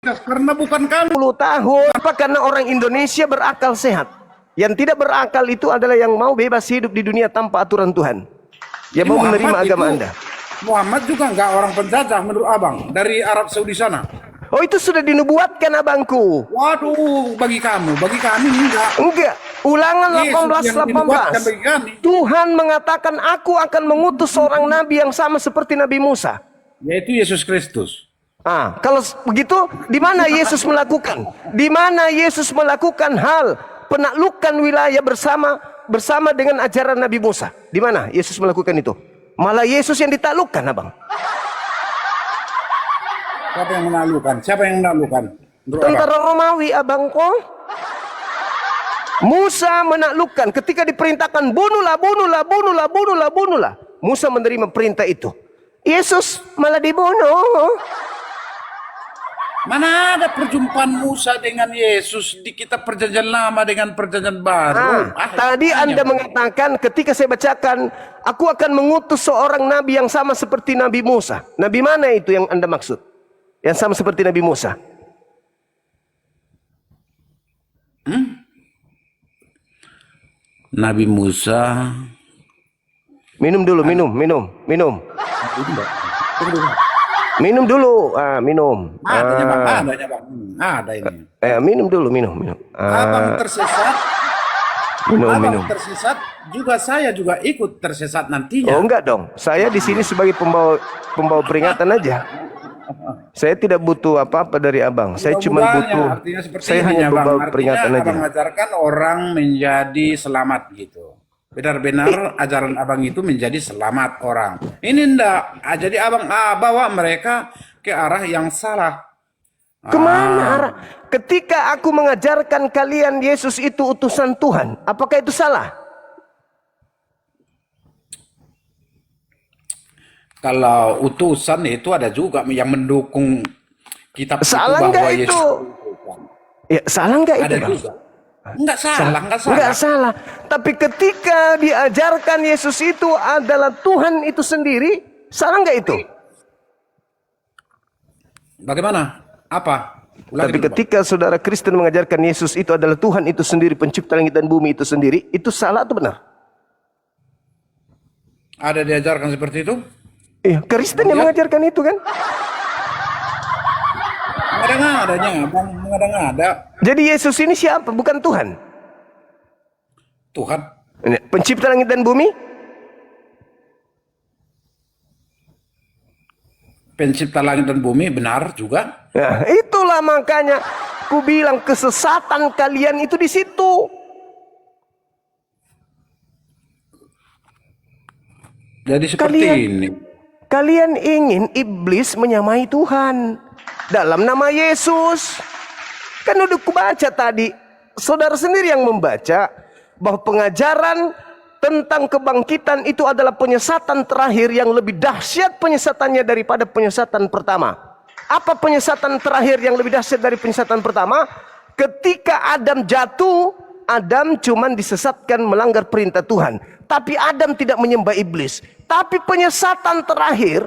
F: Karena bukan kami.
A: 10 tahun. Apa? Karena orang Indonesia berakal sehat. Yang tidak berakal itu adalah yang mau bebas hidup di dunia tanpa aturan Tuhan. Yang mau
F: Muhammad
A: menerima agama
F: itu-
A: Anda.
F: Muhammad juga enggak orang penjajah menurut abang dari Arab Saudi sana.
A: Oh, itu sudah dinubuatkan abangku.
F: Waduh, bagi kami enggak.
A: Enggak. Ulangan
F: Yesus yang dinubuatkan bagi kami.
A: 18:18. Tuhan mengatakan, aku akan mengutus seorang nabi yang sama seperti Nabi Musa.
F: Yaitu Yesus Kristus.
A: Kalau begitu, di mana Yesus melakukan? Di mana Yesus melakukan hal penaklukan wilayah bersama dengan ajaran Nabi Musa? Di mana Yesus melakukan itu? Malah Yesus yang ditaklukkan, abang.
F: Siapa yang menaklukkan? Siapa yang menaklukkan? Menurut abang?
A: Tentara Romawi, abangku. Musa menaklukkan ketika diperintahkan bunuhlah, bunuhlah, bunuhlah, bunuhlah, bunuhlah. Musa menerima perintah itu. Yesus malah dibunuh.
F: Mana ada perjumpaan Musa dengan Yesus di kitab perjanjian lama dengan perjanjian baru?
A: Tadi Anda mengatakan ketika saya bacakan, aku akan mengutus seorang nabi yang sama seperti Nabi Musa. Nabi mana itu yang Anda maksud? Yang sama seperti Nabi Musa.
F: Nabi Musa.
A: Minum dulu, minum. Minum dulu, minum.
F: Adanya bang, adanya bang. Ada ini.
A: Minum dulu, minum.
F: Abang tersesat.
A: Minum.
F: Abang tersesat. Juga saya juga ikut tersesat nantinya.
A: Oh enggak dong, saya di sini sebagai pembawa peringatan aja. Saya tidak butuh apa-apa dari abang. Saya cuma
F: Mudah-mudahnya,
A: butuh.
F: artinya seperti
A: Saya
F: ini
A: hanya
F: ya, Bang.
A: membawa
F: Artinya
A: peringatan aja.
F: abang mengajarkan orang menjadi selamat gitu. Benar-benar ajaran abang itu menjadi selamat orang. Ini enggak. Jadi abang bawa mereka ke arah yang salah.
A: Kemana arah? Ketika aku mengajarkan kalian Yesus itu utusan Tuhan, apakah itu salah?
F: Kalau utusan itu ada juga yang mendukung kitab
A: Salah
F: itu bahwa
A: enggak
F: Yesus
A: itu? Ya, salah enggak
F: ada
A: itu, Bang?
F: juga. Enggak salah.
A: Enggak salah. Tapi ketika diajarkan Yesus itu adalah Tuhan itu sendiri, salah enggak itu?
F: Bagaimana? Apa?
A: Tapi ketika saudara Kristen mengajarkan Yesus itu adalah Tuhan itu sendiri, pencipta langit dan bumi itu sendiri, itu salah atau benar?
F: Ada diajarkan seperti itu?
A: Iya, Kristen yang mengajarkan itu kan?
F: Ada.
A: Jadi Yesus ini siapa? Bukan Tuhan.
F: Tuhan.
A: Pencipta langit dan bumi?
F: Pencipta langit dan bumi, benar juga.
A: Nah, itulah makanya ku bilang kesesatan kalian itu di situ.
F: Jadi seperti ini.
A: Kalian ingin iblis menyamai Tuhan dalam nama Yesus. Kan udah kubaca tadi, saudara sendiri yang membaca bahwa pengajaran tentang kebangkitan itu adalah penyesatan terakhir yang lebih dahsyat penyesatannya daripada penyesatan pertama. Apa penyesatan terakhir yang lebih dahsyat dari penyesatan pertama? Ketika Adam jatuh, Adam cuman disesatkan melanggar perintah Tuhan. Tapi Adam tidak menyembah iblis. Tapi penyesatan terakhir,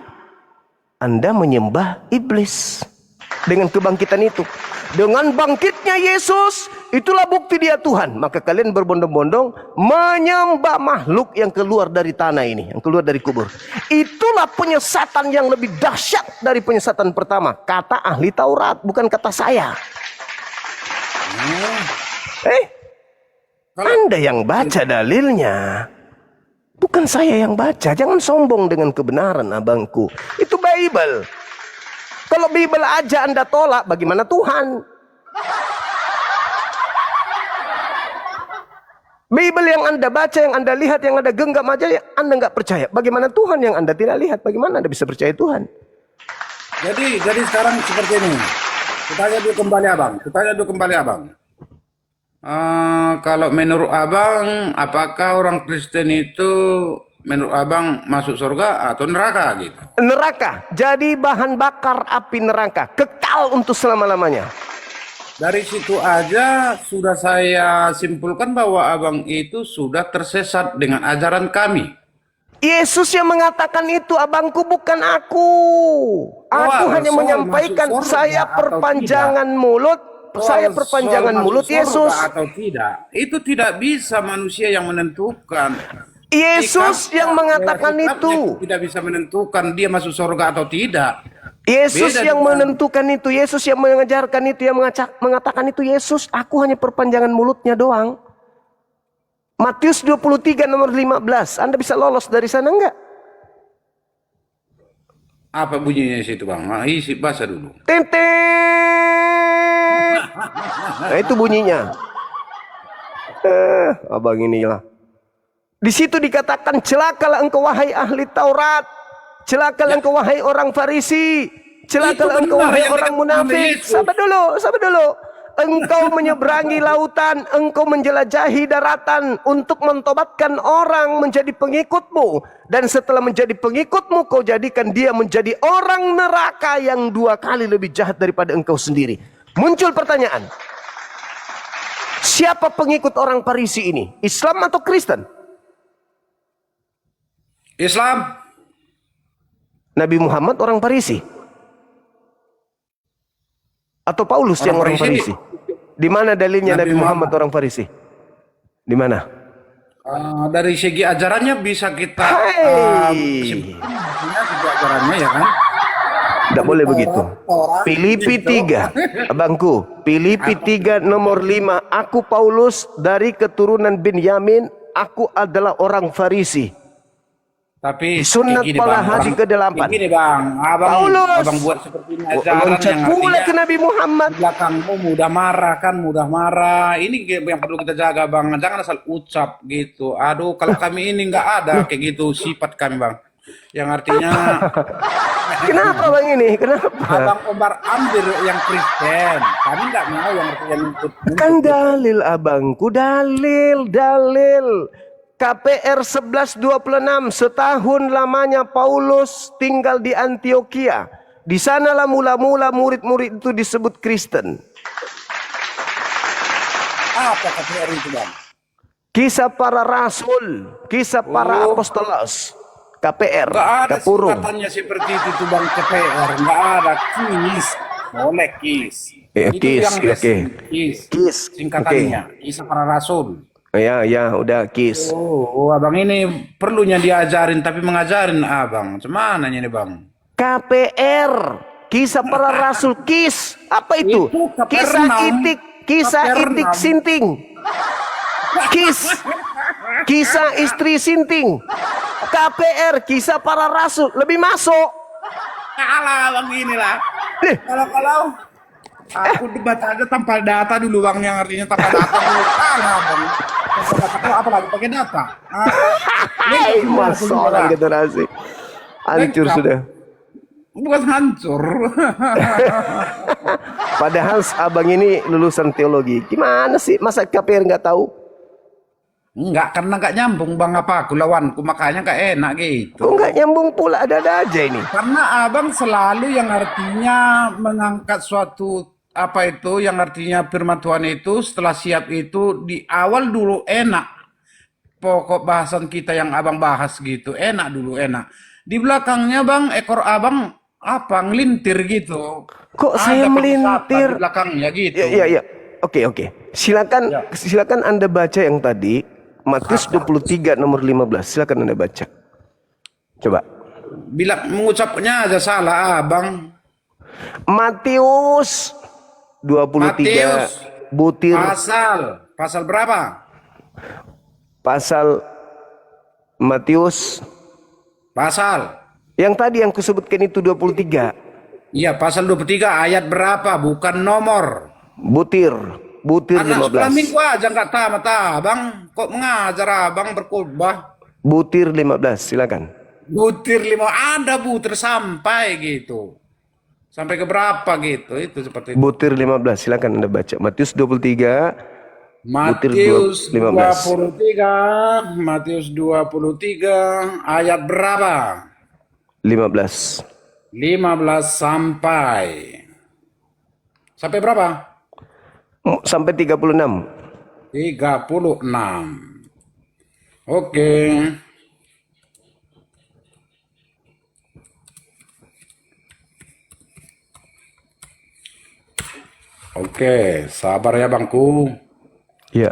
A: Anda menyembah iblis. Dengan kebangkitan itu. Dengan bangkitnya Yesus, itulah bukti dia Tuhan. Maka kalian berbondong-bondong menyembah makhluk yang keluar dari tanah ini, yang keluar dari kubur. Itulah penyesatan yang lebih dahsyat dari penyesatan pertama. Kata ahli Taurat, bukan kata saya. Anda yang baca dalilnya. Bukan saya yang baca. Jangan sombong dengan kebenaran, abangku. Itu Bible. Kalau Bible aja Anda tolak, bagaimana Tuhan? Bible yang Anda baca, yang Anda lihat, yang Anda genggam aja, Anda nggak percaya. Bagaimana Tuhan yang Anda tidak lihat? Bagaimana Anda bisa percaya Tuhan?
F: Jadi sekarang seperti ini. Kita dulu kembali abang. Kalau menurut abang, apakah orang Kristen itu menurut abang masuk surga atau neraka gitu?
A: Neraka, jadi bahan bakar api neraka, kekal untuk selama-lamanya.
F: Dari situ aja sudah saya simpulkan bahwa abang itu sudah tersesat dengan ajaran kami.
A: Yesus yang mengatakan itu, abangku, bukan aku. Aku hanya menyampaikan, saya perpanjangan mulut. Saya perpanjangan mulut Yesus.
F: Atau tidak, itu tidak bisa manusia yang menentukan.
A: Yesus yang mengatakan itu.
F: Tidak bisa menentukan dia masuk surga atau tidak.
A: Yesus yang menentukan itu. Yesus yang mengajarkan itu, yang mengatakan itu Yesus. Aku hanya perpanjangan mulutnya doang. Matius 23 nomor 15. Anda bisa lolos dari sana enggak?
F: Apa bunyinya situ bang? Isi bahasa dulu.
A: Nah, itu bunyinya. Abang inilah. Di situ dikatakan, celakalah engkau wahai ahli Taurat, celakalah engkau wahai orang Farisi, celakalah engkau wahai orang munafik. Sabar dulu. Engkau menyeberangi lautan, engkau menjelajahi daratan untuk mentobatkan orang menjadi pengikutmu. Dan setelah menjadi pengikutmu, kau jadikan dia menjadi orang neraka yang 2 kali lebih jahat daripada engkau sendiri. Muncul pertanyaan, siapa pengikut orang Farisi ini? Islam atau Kristen?
F: Islam.
A: Nabi Muhammad orang Farisi? Atau Paulus yang orang Farisi? Di mana dalilnya Nabi Muhammad orang Farisi? Di mana?
F: Dari segi ajarannya bisa kita segi ajarannya ya kan?
A: Tidak boleh begitu. Filipi 3, abangku. Filipi 3 nomor 5. Aku Paulus dari keturunan Benyamin. Aku adalah orang Farisi.
F: Tapi
A: sunat pada hadis ke-8.
F: Begini bang, abang buat seperti ini ajaran yang
A: artinya ke Nabi Muhammad.
F: Belakangmu mudah marah. Ini yang perlu kita jaga bang. Jangan asal ucap gitu. Aduh, kalau kami ini nggak ada kayak gitu sifat kami bang. Yang artinya.
A: Kenapa bang ini? Kenapa?
F: Abang Omar ambil yang Kristen. Kami nggak mau yang ikut.
A: Kan dalil abangku, dalil. KPR 1126, setahun lamanya Paulus tinggal di Antioquia. Di sanalah mula-mula murid-murid itu disebut Kristen.
F: Apa KPR itu bang?
A: Kisah para rasul, kisah para apostolos. KPR,
F: nggak ada
A: Kapurung.
F: singkatannya seperti itu bang, KPR. Nggak ada, KIS. Boleh KIS. Itu
A: Kis,
F: yang
A: oke. Kis,
F: singkatannya, Kisah Para Rasul.
A: Ya, udah kis.
F: Abang ini perlunya diajarin, tapi mengajarin abang. Cuman ini bang?
A: KPR, Kisah Para Rasul, kis. Apa itu?
F: Itu
A: Kisah
F: Kapernaum.
A: itik, kisah itik
F: Kapernaum.
A: sinting. Kis, kisah istri sinting. KPR, Kisah Para Rasul, lebih masuk.
F: Kalah bang inilah. Kalau aku debat aja tanpa data dulu bang, yang artinya tanpa data dulu kalah bang. Tanpa data kalau apa lagi pakai data?
A: Hai, masa orang generasi. Hancur
F: Lengkap.
A: sudah.
F: Bukan hancur.
A: Padahal abang ini lulusan teologi. Gimana sih? Masa KPR nggak tahu?
F: Enggak, karena enggak nyambung bang apa aku lawanku, makanya enggak enak gitu.
A: Kok nggak nyambung pula? Ada-ada aja ini.
F: Karena abang selalu yang artinya mengangkat suatu apa itu yang artinya firman Tuhan itu setelah siap itu di awal dulu enak. Pokok bahasan kita yang abang bahas gitu enak dulu enak. Di belakangnya bang ekor abang apa ngelintir gitu.
A: Kok
F: Ada
A: saya
F: perwisata
A: melintir?
F: di belakangnya gitu.
A: Ya. Oke. Silakan Anda baca yang tadi Matius 23 nomor 15. Silakan Anda baca. Coba.
F: Bila mengucapnya aja salah abang.
A: Matius 23
F: Matius.
A: butir
F: Pasal berapa?
A: pasal Matius
F: Pasal.
A: yang tadi yang kusebutkan itu 23.
F: Iya, pasal 23 ayat berapa? Bukan nomor.
A: Butir
F: Anak sekolah
A: 15.
F: minggu aja nggak tamat abang. Kok mengajar abang berkhotbah?
A: Butir 15, silakan.
F: Butir 5, ada butir sampai gitu. Sampai ke berapa gitu, itu seperti itu.
A: Butir 15, silakan Anda baca. Matius 23,
F: Matius
A: 15.
F: 23 ayat berapa?
A: 15.
F: 15 sampai berapa?
A: Sampai 36.
F: 36. Oke. Oke, sabar ya bangku.
A: Ya.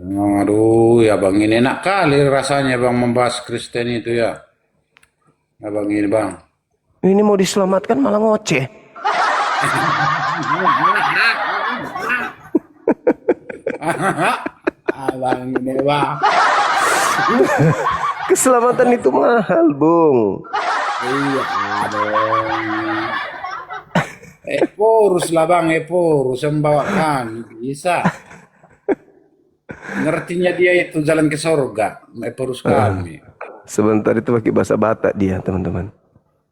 F: Aduh, ya bang ini enak kali rasanya bang membahas Kristen itu ya. Ya bang ini bang.
A: Ini mau diselamatkan malah ngoceh.
F: Abang ini bang.
A: Keselamatan itu mahal, Bung.
F: Iya dong. Porus lah bang, porus yang bawakan bisa. Ngertinya dia itu jalan ke sorga, porus kami.
A: Sebentar itu pakai bahasa Batak dia, teman-teman.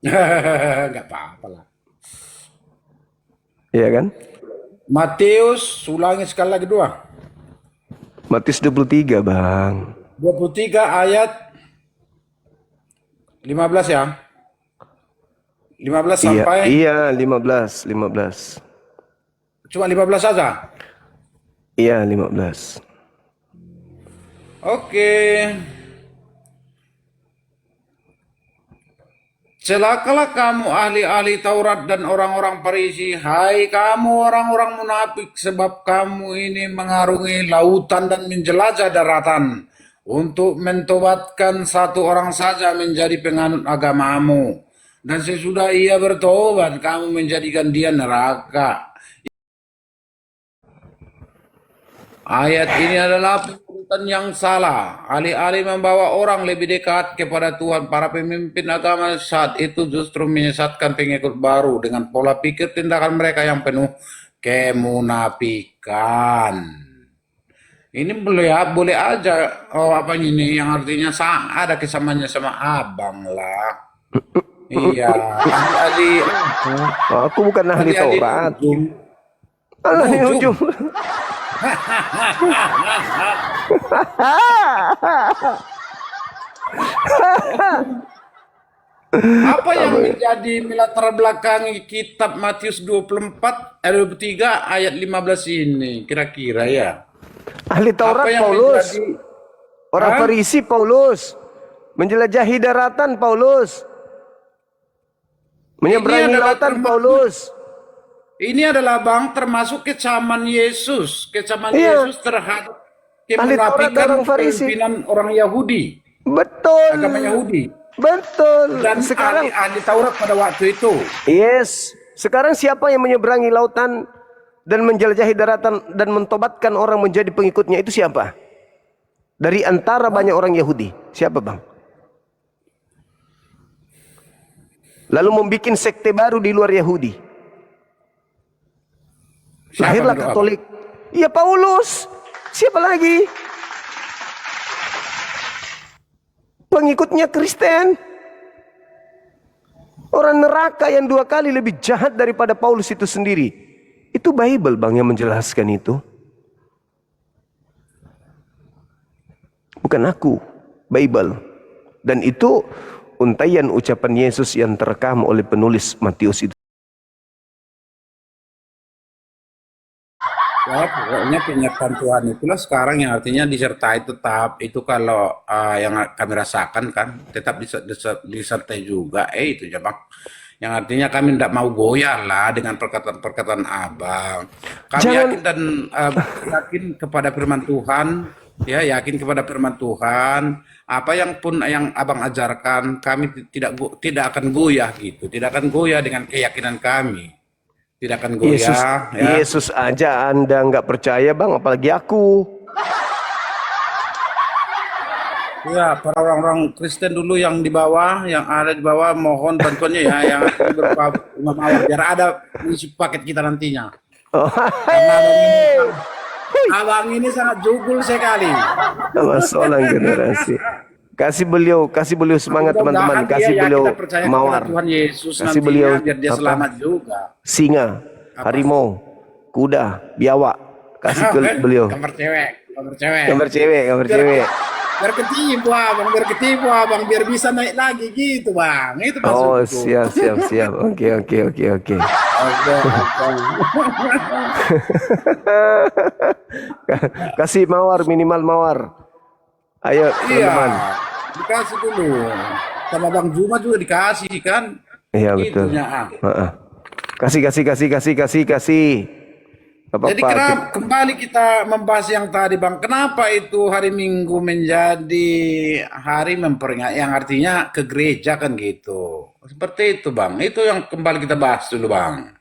F: Gak apa-apa lah.
A: Iya kan?
F: Matius, ulangi sekali lagi dua.
A: Matius 23, Bang.
F: 23 ayat 15 ya. 15 sampai.
A: Iya, 15.
F: Cuma 15 saja.
A: Iya, 15.
F: Oke. Celakalah kamu ahli-ahli Taurat dan orang-orang Farisi, hai kamu orang-orang munafik, sebab kamu ini mengarungi lautan dan menjelajah daratan untuk mentobatkan satu orang saja menjadi penganut agamamu. Dan sesudah ia bertobat, kamu menjadikan dia neraka. Ayat ini adalah pengurutan yang salah. Alih-alih membawa orang lebih dekat kepada Tuhan, para pemimpin agama saat itu justru menyesatkan pengikut baru dengan pola pikir tindakan mereka yang penuh kemunafikan. Ini boleh aja apa ini yang artinya ada kesamaannya sama abang lah. Iya, ahli
A: Aku bukan ahli Taurat. Ahli ujung.
F: Apa yang menjadi latar belakangi kitab Matius 24 ayat 23 ayat 15 ini kira-kira ya?
A: Ahli Taurat
F: Apa yang
A: Paulus.
F: menjadi-
A: Orang
F: Hah?
A: Farisi Paulus. Menjelajahi daratan Paulus. Menyeberangi
F: Ini adalah
A: lautan
F: termasuk-
A: Paulus.
F: Ini adalah Bang termasuk kecaman Yesus. Kecaman
A: Iya.
F: Yesus terhadap
A: Ahli Taurat dan
F: kemunafikan
A: orang Farisi.
F: pimpinan orang Yahudi.
A: Betul.
F: Agama Yahudi.
A: Betul.
F: Dan
A: Sekarang
F: ahli Taurat pada waktu itu.
A: yes. Sekarang siapa yang menyeberangi lautan dan menjelajahi daratan dan mentobatkan orang menjadi pengikutnya, itu siapa? Dari antara banyak orang Yahudi. Siapa, Bang? Lalu membuat sekte baru di luar Yahudi.
F: Siapa
A: Lahirlah
F: itu,
A: Katolik. Iya, Paulus. Siapa lagi? Pengikutnya Kristen. Orang neraka yang 2 kali lebih jahat daripada Paulus itu sendiri. Itu Bible, Bang, yang menjelaskan itu. Bukan aku, Bible. Dan itu untaian ucapan Yesus yang terekam oleh penulis Matius itu.
F: Ya, pokoknya kenyataan Tuhan itulah sekarang yang artinya disertai tetap. Itu kalau yang kami rasakan kan tetap disertai juga. Itu ya Bang. Yang artinya kami tidak mau goyah lah dengan perkataan-perkataan Abang. Kami yakin dan yakin kepada firman Tuhan. Ya, yakin kepada firman Tuhan. Apa yang pun yang Abang ajarkan, kami tidak akan goyah gitu. Tidak akan goyah dengan keyakinan kami. Tidak akan goyah.
A: Yesus aja Anda nggak percaya, Bang, apalagi aku.
F: Ya, para orang-orang Kristen dulu yang di bawah, yang ada di bawah, mohon bantuannya ya, yang berupa Imam Awar, biar ada isi paket kita nantinya.
A: Oh,
F: Karena abang ini sangat jugul sekali.
A: sama seorang generasi. Kasih beliau semangat, teman-teman.
F: Mudah-mudahan
A: Kasih
F: dia, ya,
A: beliau
F: kita percaya kepada
A: mawar.
F: Tuhan Yesus
A: Kasih
F: nantinya,
A: beliau
F: biar dia
A: apa?
F: selamat juga.
A: Singa, harimau, kuda, biawak. Kasih ke beliau.
F: Gambar cewek, gambar cewek.
A: Gambar cewek.
F: Biar ketipu abang, biar bisa naik lagi gitu bang. Itu
A: Oh,
F: maksudku.
A: siap. Oke.
F: Oke.
A: Kasih mawar, minimal mawar. Ayo,
F: Iya,
A: teman-teman.
F: dikasih dulu. Sama Bang Juma juga dikasih kan.
A: Iya, betul.
F: Itunya, ah.
A: Heeh. Kasih.
F: Jadi kembali kita membahas yang tadi Bang. Kenapa itu hari Minggu menjadi hari memperingati, yang artinya ke gereja kan gitu. Seperti itu Bang. Itu yang kembali kita bahas dulu Bang.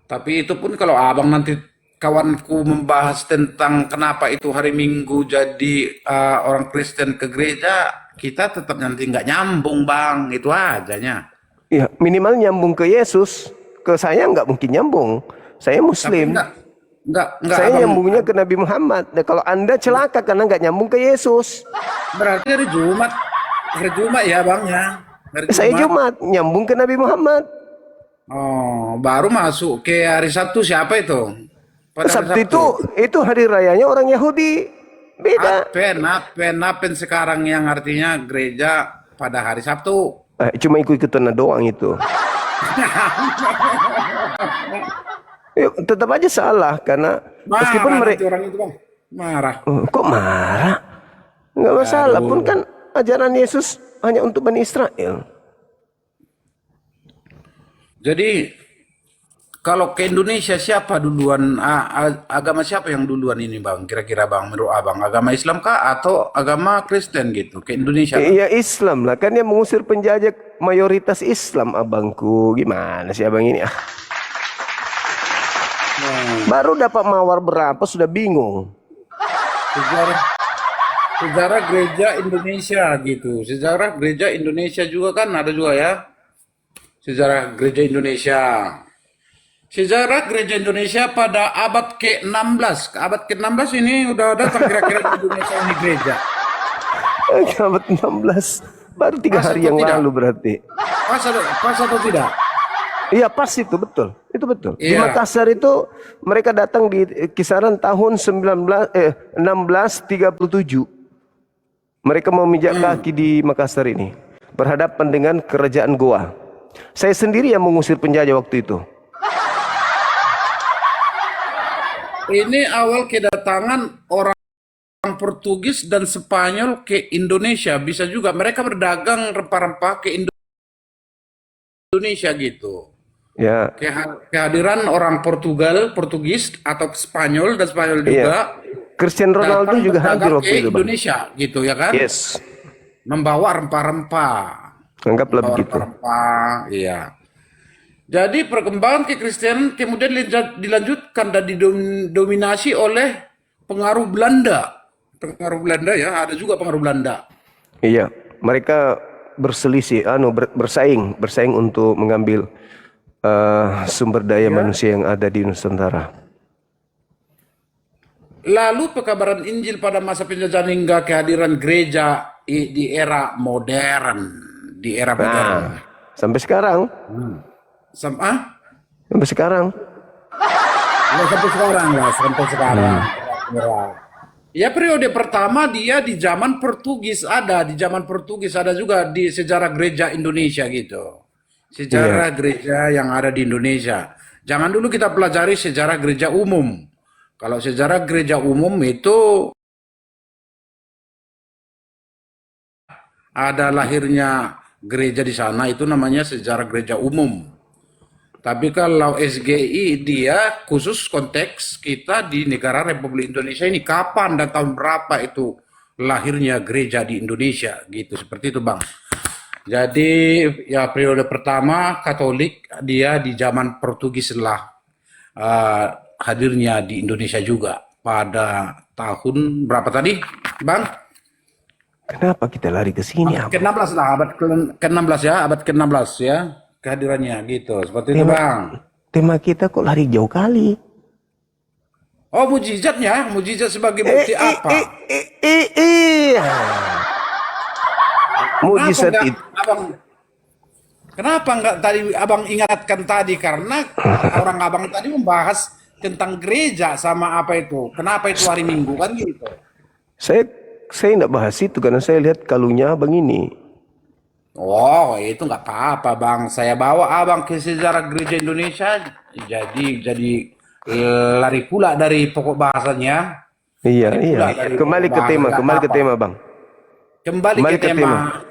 F: Tapi itu pun kalau abang nanti kawanku membahas tentang kenapa itu hari Minggu jadi orang Kristen ke gereja, kita tetap nanti nggak nyambung Bang. Itu ajanya.
A: Ya, minimal nyambung ke Yesus. Ke saya nggak mungkin nyambung. Saya Muslim.
F: Enggak,
A: Saya
F: abang,
A: nyambungnya ke Nabi Muhammad. Nah, kalau Anda celaka karena nggak nyambung ke Yesus.
F: berarti hari Jumat ya Bang ya. Hari
A: Saya Jumat nyambung ke Nabi Muhammad.
F: Oh, baru masuk ke hari Sabtu siapa itu? Pada hari
A: Sabtu itu hari rayanya orang Yahudi. Beda.
F: Apen sekarang yang artinya gereja pada hari Sabtu.
A: Cuma ikut-ikutan doang itu. Tetap aja salah karena meskipun mereka
F: orang itu Bang marah.
A: kok marah? Nggak masalah pun kan ajaran Yesus hanya untuk Bani Israel.
F: Jadi kalau ke Indonesia siapa duluan, agama siapa yang duluan ini Bang? Kira-kira Bang, menurut Abang, agama Islam kah atau agama Kristen gitu ke Indonesia?
A: Iya Islam lah, kan dia mengusir penjajah mayoritas Islam, abangku. Gimana sih abang ini? Baru dapat mawar berapa sudah bingung.
F: Sejarah gereja Indonesia gitu. Sejarah gereja Indonesia juga kan ada juga ya. Sejarah gereja Indonesia. Sejarah gereja Indonesia pada abad ke-16. Abad ke-16 ini udah datang kira-kira di Indonesia ini gereja.
A: Abad 16. Baru 3 hari yang lalu berarti.
F: Pas atau tidak?
A: Iya pas itu betul. Itu betul. Di
F: Iya.
A: Makassar itu mereka datang di kisaran tahun 1637. Mereka memijak kaki di Makassar ini. Berhadapan dengan kerajaan Goa. Saya sendiri yang mengusir penjajah waktu itu.
F: Ini awal kedatangan orang Portugis dan Spanyol ke Indonesia. Bisa juga mereka berdagang rempah-rempah ke Indonesia gitu.
A: Ya,
F: Kehadiran orang Portugis atau Spanyol dan Spanyol
A: iya.
F: juga
A: Cristiano Ronaldo
F: datang
A: juga hadir
F: berdagang
A: waktu
F: ke
A: itu, Bang.
F: Indonesia gitu ya kan?
A: Yes,
F: Membawa rempah-rempah.
A: anggaplah
F: Membawa
A: begitu.
F: rempah-rempah, iya. Jadi perkembangan kekristenan kemudian dilanjutkan dan didominasi oleh pengaruh Belanda. Pengaruh Belanda ya, ada juga pengaruh Belanda.
A: Iya, mereka berselisih, bersaing untuk mengambil sumber daya manusia yang ada di Nusantara.
F: Lalu pekabaran Injil pada masa penjajahan hingga kehadiran gereja di era modern. Di era modern.
A: Nah, sampai sekarang, sampai sekarang.
F: Ya, sampai sekarang lah, sampai sekarang. Ya periode pertama dia di zaman Portugis ada, juga di sejarah gereja Indonesia gitu. Sejarah gereja yang ada di Indonesia. Jangan dulu kita pelajari sejarah gereja umum. Kalau sejarah gereja umum itu ada lahirnya gereja di sana, itu namanya sejarah gereja umum. Tapi kalau SGI dia khusus konteks kita di negara Republik Indonesia ini kapan dan tahun berapa itu lahirnya gereja di Indonesia gitu, seperti itu Bang. Jadi ya periode pertama Katolik dia di zaman Portugis lah hadirnya di Indonesia juga pada tahun berapa tadi Bang?
A: Kenapa kita lari ke sini?
F: Ke-16 lah, abad ke-16 ya, abad ke-16 ya kehadirannya gitu, seperti itu Bang.
A: Tema kita kok lari jauh kali?
F: Oh mujizatnya, mujizat sebagai bukti apa?
A: Mujizat itu.
F: Kenapa enggak tadi Abang ingatkan tadi? Karena orang Abang tadi membahas tentang gereja sama apa itu. Kenapa itu hari Minggu kan gitu?
A: Saya enggak bahas itu karena saya lihat kalungnya Abang ini.
F: Oh, itu nggak apa-apa Bang. Saya bawa Abang ke sejarah gereja Indonesia. Jadi lari pula dari pokok bahasanya.
A: Iya. Kembali ke tema, Bang.
F: Kembali ke tema.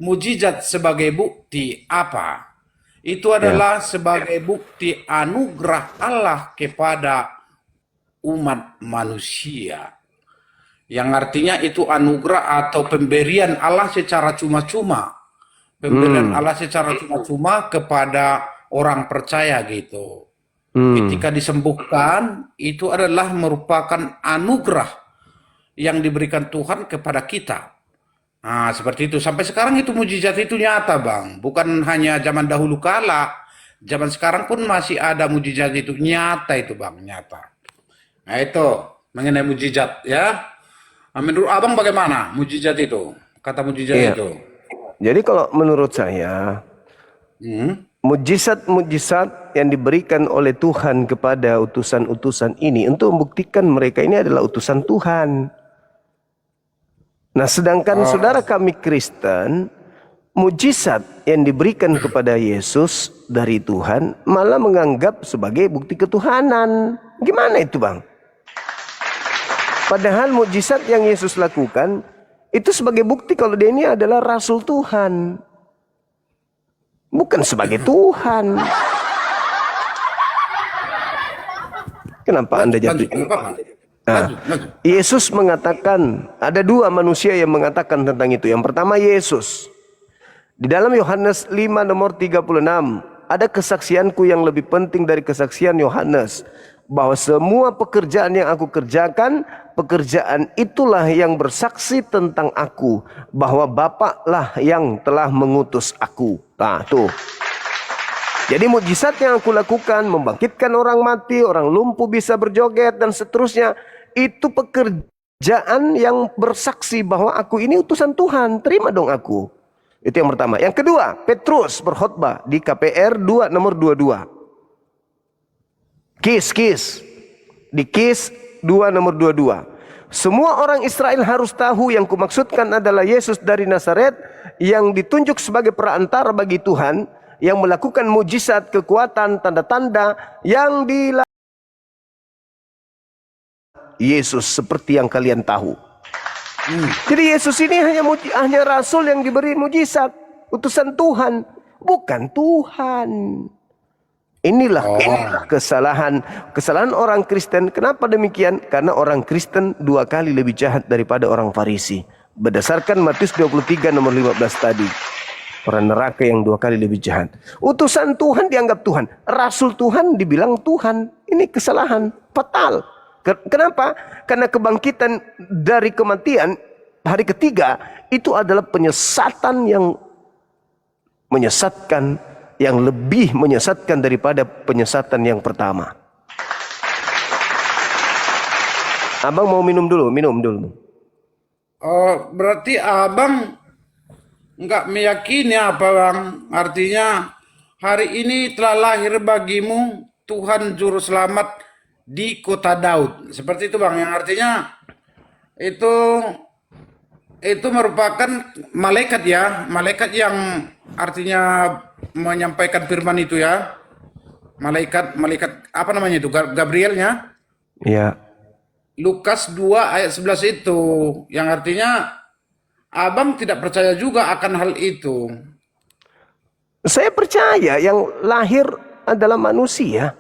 F: Mujizat sebagai bukti apa? Itu adalah sebagai bukti anugerah Allah kepada umat manusia. Yang artinya itu anugerah atau pemberian Allah secara cuma-cuma. Pemberian Allah secara cuma-cuma kepada orang percaya gitu. Ketika disembuhkan, itu adalah merupakan anugerah yang diberikan Tuhan kepada kita. Nah, seperti itu. Sampai sekarang itu mujizat itu nyata, Bang. Bukan hanya zaman dahulu kala. Zaman sekarang pun masih ada mujizat itu. Nyata itu, Bang. Nyata. Nah, itu. Mengenai mujizat, ya. Nah, menurut Abang bagaimana mujizat itu? Kata mujizat itu.
A: Jadi kalau menurut saya, mujizat-mujizat yang diberikan oleh Tuhan kepada utusan-utusan ini untuk membuktikan mereka ini adalah utusan Tuhan. Nah, sedangkan saudara kami Kristen, mujizat yang diberikan kepada Yesus dari Tuhan malah menganggap sebagai bukti ketuhanan. Gimana itu, Bang? Padahal mujizat yang Yesus lakukan itu sebagai bukti kalau dia ini adalah Rasul Tuhan. Bukan sebagai Tuhan. Kenapa Anda jatuh? Yesus mengatakan, ada dua manusia yang mengatakan tentang itu. Yang pertama Yesus. Di dalam Yohanes 5 nomor 36, ada kesaksianku yang lebih penting dari kesaksian Yohanes. Bahwa semua pekerjaan yang aku kerjakan, pekerjaan itulah yang bersaksi tentang aku. Bahwa Bapaklah yang telah mengutus aku. Nah, tuh. Jadi mujizat yang aku lakukan, membangkitkan orang mati, orang lumpuh bisa berjoget dan seterusnya. Itu pekerjaan yang bersaksi bahwa aku ini utusan Tuhan. Terima dong aku. Itu yang pertama. Yang kedua, Petrus berkhotbah di KPR 2 nomor 22. Kis. Di Kis 2 nomor 22. Semua orang Israel harus tahu yang kumaksudkan adalah Yesus dari Nazaret yang ditunjuk sebagai perantara bagi Tuhan, yang melakukan mujizat, kekuatan, tanda-tanda yang dilakukan Yesus seperti yang kalian tahu. Jadi Yesus ini hanya rasul yang diberi mujizat, utusan Tuhan, bukan Tuhan. Inilah kesalahan orang Kristen. Kenapa demikian? Karena orang Kristen 2 kali lebih jahat daripada orang Farisi. Berdasarkan Matius 23 nomor 15 tadi. Orang neraka yang 2 kali lebih jahat. Utusan Tuhan dianggap Tuhan. Rasul Tuhan dibilang Tuhan. Ini kesalahan fatal. Kenapa? Karena kebangkitan dari kematian hari ketiga itu adalah penyesatan yang menyesatkan, yang lebih menyesatkan daripada penyesatan yang pertama. Abang mau minum dulu.
F: Oh, berarti abang nggak meyakini apa bang? Artinya hari ini telah lahir bagimu Tuhan Juru Selamat di kota Daud. Seperti itu bang, yang artinya itu merupakan malaikat ya, malaikat yang artinya menyampaikan firman itu ya. Malaikat apa namanya itu? Gabrielnya?
A: Ya.
F: Lukas 2 ayat 11 itu, yang artinya abang tidak percaya juga akan hal itu.
A: Saya percaya yang lahir adalah manusia.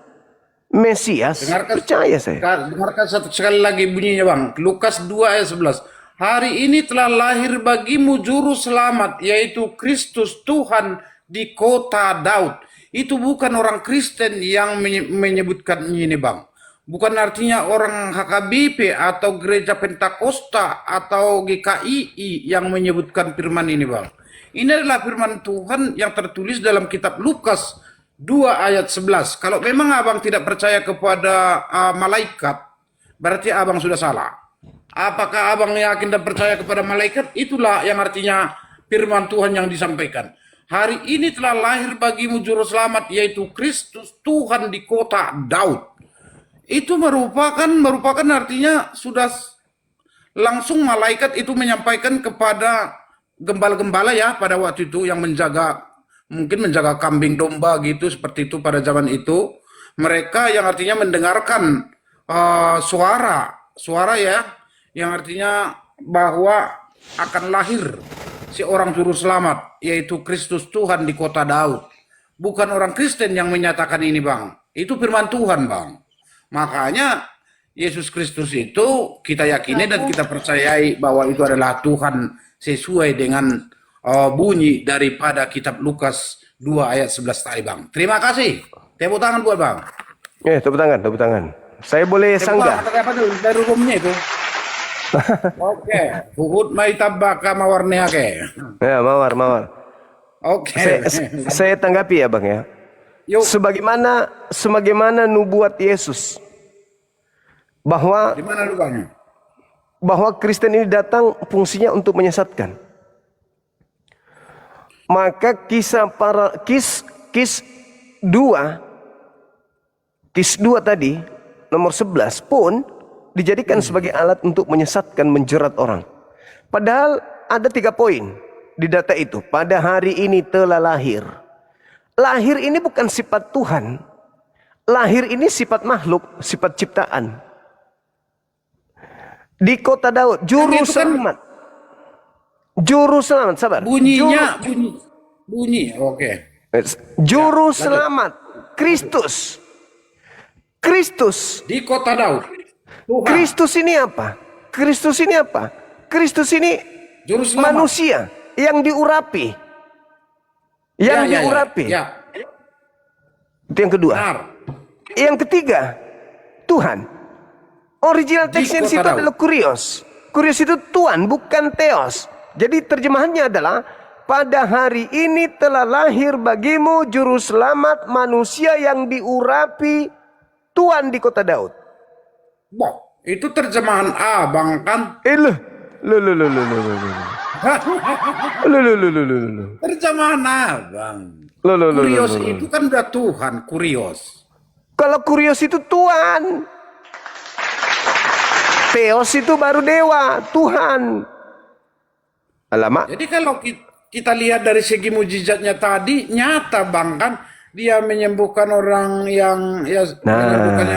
A: Mesias. Percaya saya.
F: Dengarkan sekali lagi bunyinya bang. Lukas 2 ayat 11. Hari ini telah lahir bagimu juru selamat, yaitu Kristus Tuhan di kota Daud. Itu bukan orang Kristen yang menyebutkan ini bang. Bukan artinya orang HKBP atau Gereja Pentakosta atau GKII yang menyebutkan firman ini bang. Ini adalah firman Tuhan yang tertulis dalam kitab Lukas 2 ayat 11. Kalau memang abang tidak percaya kepada malaikat, berarti abang sudah salah. Apakah abang yakin dan percaya kepada malaikat? Itulah yang artinya firman Tuhan yang disampaikan. Hari ini telah lahir bagimu juru selamat, yaitu Kristus Tuhan di kota Daud. Itu merupakan artinya sudah langsung malaikat itu menyampaikan kepada gembala-gembala ya pada waktu itu yang mungkin menjaga kambing domba gitu, seperti itu pada zaman itu. Mereka yang artinya mendengarkan suara ya, yang artinya bahwa akan lahir seorang juru selamat, yaitu Kristus Tuhan di kota Daud. Bukan orang Kristen yang menyatakan ini bang, itu firman Tuhan bang. Makanya Yesus Kristus itu kita yakini dan kita percayai bahwa itu adalah Tuhan sesuai dengan bunyi daripada kitab Lukas 2 ayat 11 tadi bang. Terima kasih. Tepuk tangan buat bang.
A: Tepuk tangan. Saya boleh sanggah.
F: Apa tuh dari rumahnya itu? Oke. Huhut mai tabaka mawarneake.
A: Ya, mawar.
F: Oke.
A: Saya tanggapi ya bang ya.
F: Yuk.
A: Sebagaimana nubuat Yesus bahwa
F: Di mana lubangnya?
A: bahwa Kristen ini datang fungsinya untuk menyesatkan. Maka kis 2 tadi nomor 11 pun dijadikan sebagai alat untuk menyesatkan, menjerat orang. Padahal ada 3 poin di data itu. Pada hari ini telah lahir. Lahir ini bukan sifat Tuhan. Lahir ini sifat makhluk, sifat ciptaan. Di kota Daud, juru selamat. Juru selamat, sabar.
F: Bunyi. Oke.
A: Juru selamat, Kristus. Kristus.
F: Di kota Daud. Tuhan.
A: Kristus ini apa? Kristus ini
F: Juru selamat.
A: manusia yang diurapi. Diurapi.
F: Ya.
A: Itu yang kedua.
F: Benar.
A: Yang ketiga, Tuhan. Original teksnya di situ adalah kurios. Kurios itu Tuhan, bukan theos. Jadi terjemahannya adalah pada hari ini telah lahir bagimu juru selamat, manusia yang diurapi, Tuhan di kota Daud.
F: Boh, itu terjemahan abang kan? Terjemahan abang. Kurios itu kan udah Tuhan, kurios.
A: Kalau kurios itu Tuhan. Theos itu baru dewa, Tuhan. Alamak.
F: Jadi kalau kita lihat dari segi mujizatnya tadi, nyata bang kan, dia menyembuhkan orang yang menyembuhkan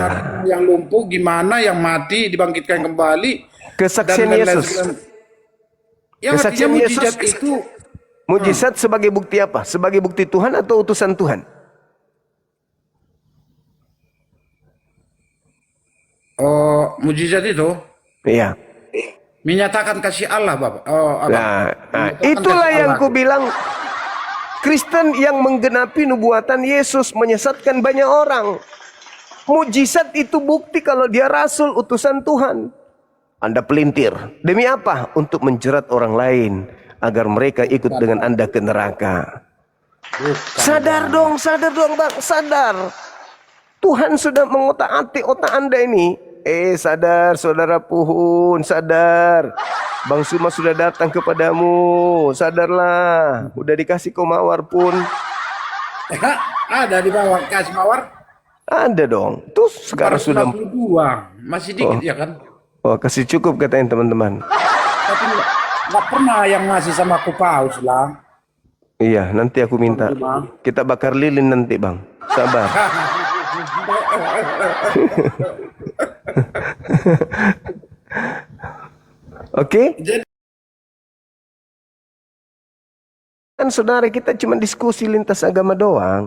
F: yang lumpuh, gimana yang mati dibangkitkan kembali.
A: Kesaksian Yesus.
F: Ya,
A: Kesaksian
F: mujizat
A: Yesus
F: itu
A: mujizat sebagai bukti apa? Sebagai bukti Tuhan atau utusan Tuhan?
F: Oh, mujizat itu
A: Iya.
F: menyatakan kasih Allah, Bapak. Oh, Abang.
A: Nah,
F: Menyatakan
A: itulah
F: kasih
A: yang
F: Allah.
A: ku bilang, Kristen yang menggenapi nubuatan Yesus menyesatkan banyak orang. Mujizat itu bukti kalau dia rasul utusan Tuhan. Anda pelintir. Demi apa? Untuk menjerat orang lain agar mereka ikut dengan Anda ke neraka. Sadar dong Bang, sadar. Tuhan sudah mengotak-atik otak Anda ini. Sadar saudara Puhun, sadar. Bang Suma sudah datang kepadamu. Sadarlah. Udah dikasih kau mawar pun.
F: Ada di bawah kasih mawar.
A: Ada dong. Tuh sekarang sudah.
F: 452. Masih dikit ya kan?
A: Oh, kasih cukup katanya teman-teman.
F: Tapi nggak pernah yang ngasih sama aku paus lah.
A: Iya, nanti aku minta. Kita bakar lilin nanti, Bang. Sabar. Oke? Kan saudara, kita cuma diskusi lintas agama doang.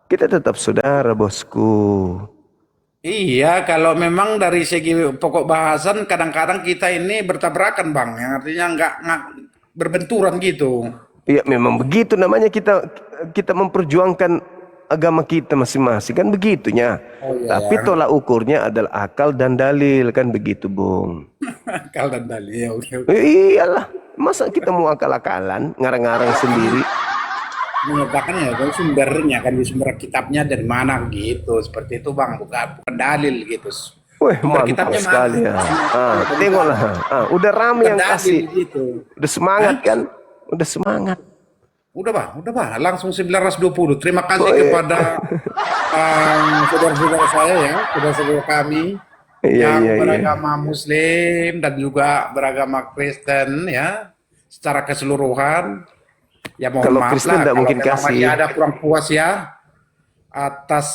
A: Kita tetap saudara, bosku.
F: Iya, kalau memang dari segi pokok bahasan kadang-kadang kita ini bertabrakan, Bang. Yang artinya nggak berbenturan gitu.
A: Iya, memang begitu namanya kita memperjuangkan agama kita masing-masing, kan begitunya. Tapi tolak ukurnya adalah akal dan dalil, kan begitu, Bung.
F: Akal dan dalil. Ya, oke.
A: Iyalah, masa kita mau akal-akalan, ngarang-ngarang sendiri.
F: Menyatakan ya kan sumbernya kan di sumber kitabnya dari mana gitu, seperti itu Bang, bukan dalil gitu.
A: Wih,
F: Sumber
A: mantap
F: kitabnya
A: sekali
F: mana?
A: ya. Tengoklah, udah rame yang
F: Dalil
A: kasih,
F: gitu.
A: udah semangat kan, udah semangat.
F: Udah Bang, langsung 1920. Terima kasih
A: Oh, iya.
F: kepada saudara-saudara saya ya, saudara-saudara kami
A: Iya,
F: yang
A: iya, iya.
F: beragama Muslim dan juga beragama Kristen ya, secara keseluruhan. Ya mohon
A: Kalau
F: maaf
A: Kristen
F: lah
A: tidak
F: kalau
A: mungkin
F: memang
A: kasih.
F: masih ada kurang puas ya atas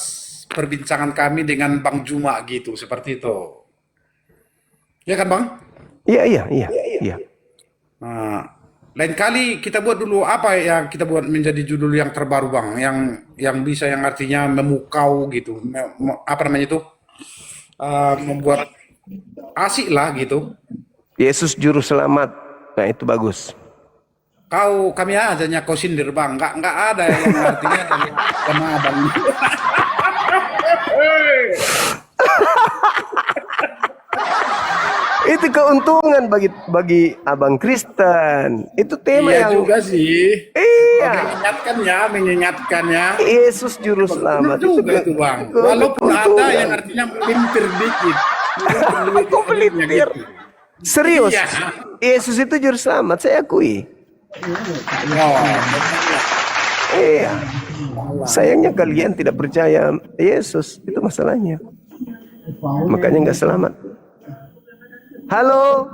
F: perbincangan kami dengan Bang Juma gitu, seperti itu. Ya kan Bang?
A: Iya.
F: Nah, lain kali kita buat dulu apa yang kita buat menjadi judul yang terbaru Bang, yang bisa yang artinya memukau gitu, apa namanya itu, membuat asik lah gitu.
A: Yesus juru selamat, nah itu bagus.
F: Kami aja kau sindir Bang, nggak ada yang artinya sama Abang.
A: Itu keuntungan bagi abang Kristen. Itu tema
F: Iya
A: yang
F: juga sih.
A: iya.
F: Mengingatkannya.
A: Yesus juru selamat.
F: Benar juga itu Bang. Walaupun ada yang artinya melintir dikit.
A: Kok melintir? Serius.
F: Iya.
A: Yesus itu juru selamat, saya akui.
F: Oh,
A: Iya. Sayangnya kalian tidak percaya Yesus, itu masalahnya. Makanya nggak selamat. Halo.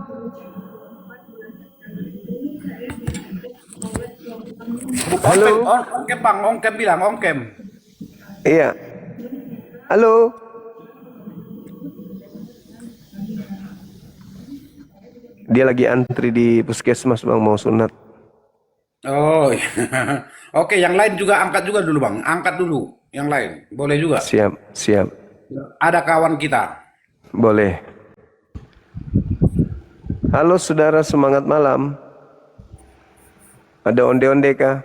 A: Halo.
F: Ongkem Bang, ongkem bilang, ongkem.
A: Iya. Halo. Dia lagi antri di puskesmas Bang, mau sunat.
F: Oh, iya. Oke, yang lain juga angkat juga dulu Bang. Angkat dulu yang lain. Boleh juga.
A: Siap.
F: Ada kawan kita.
A: Boleh. Halo saudara, semangat malam. Ada onde-onde kah?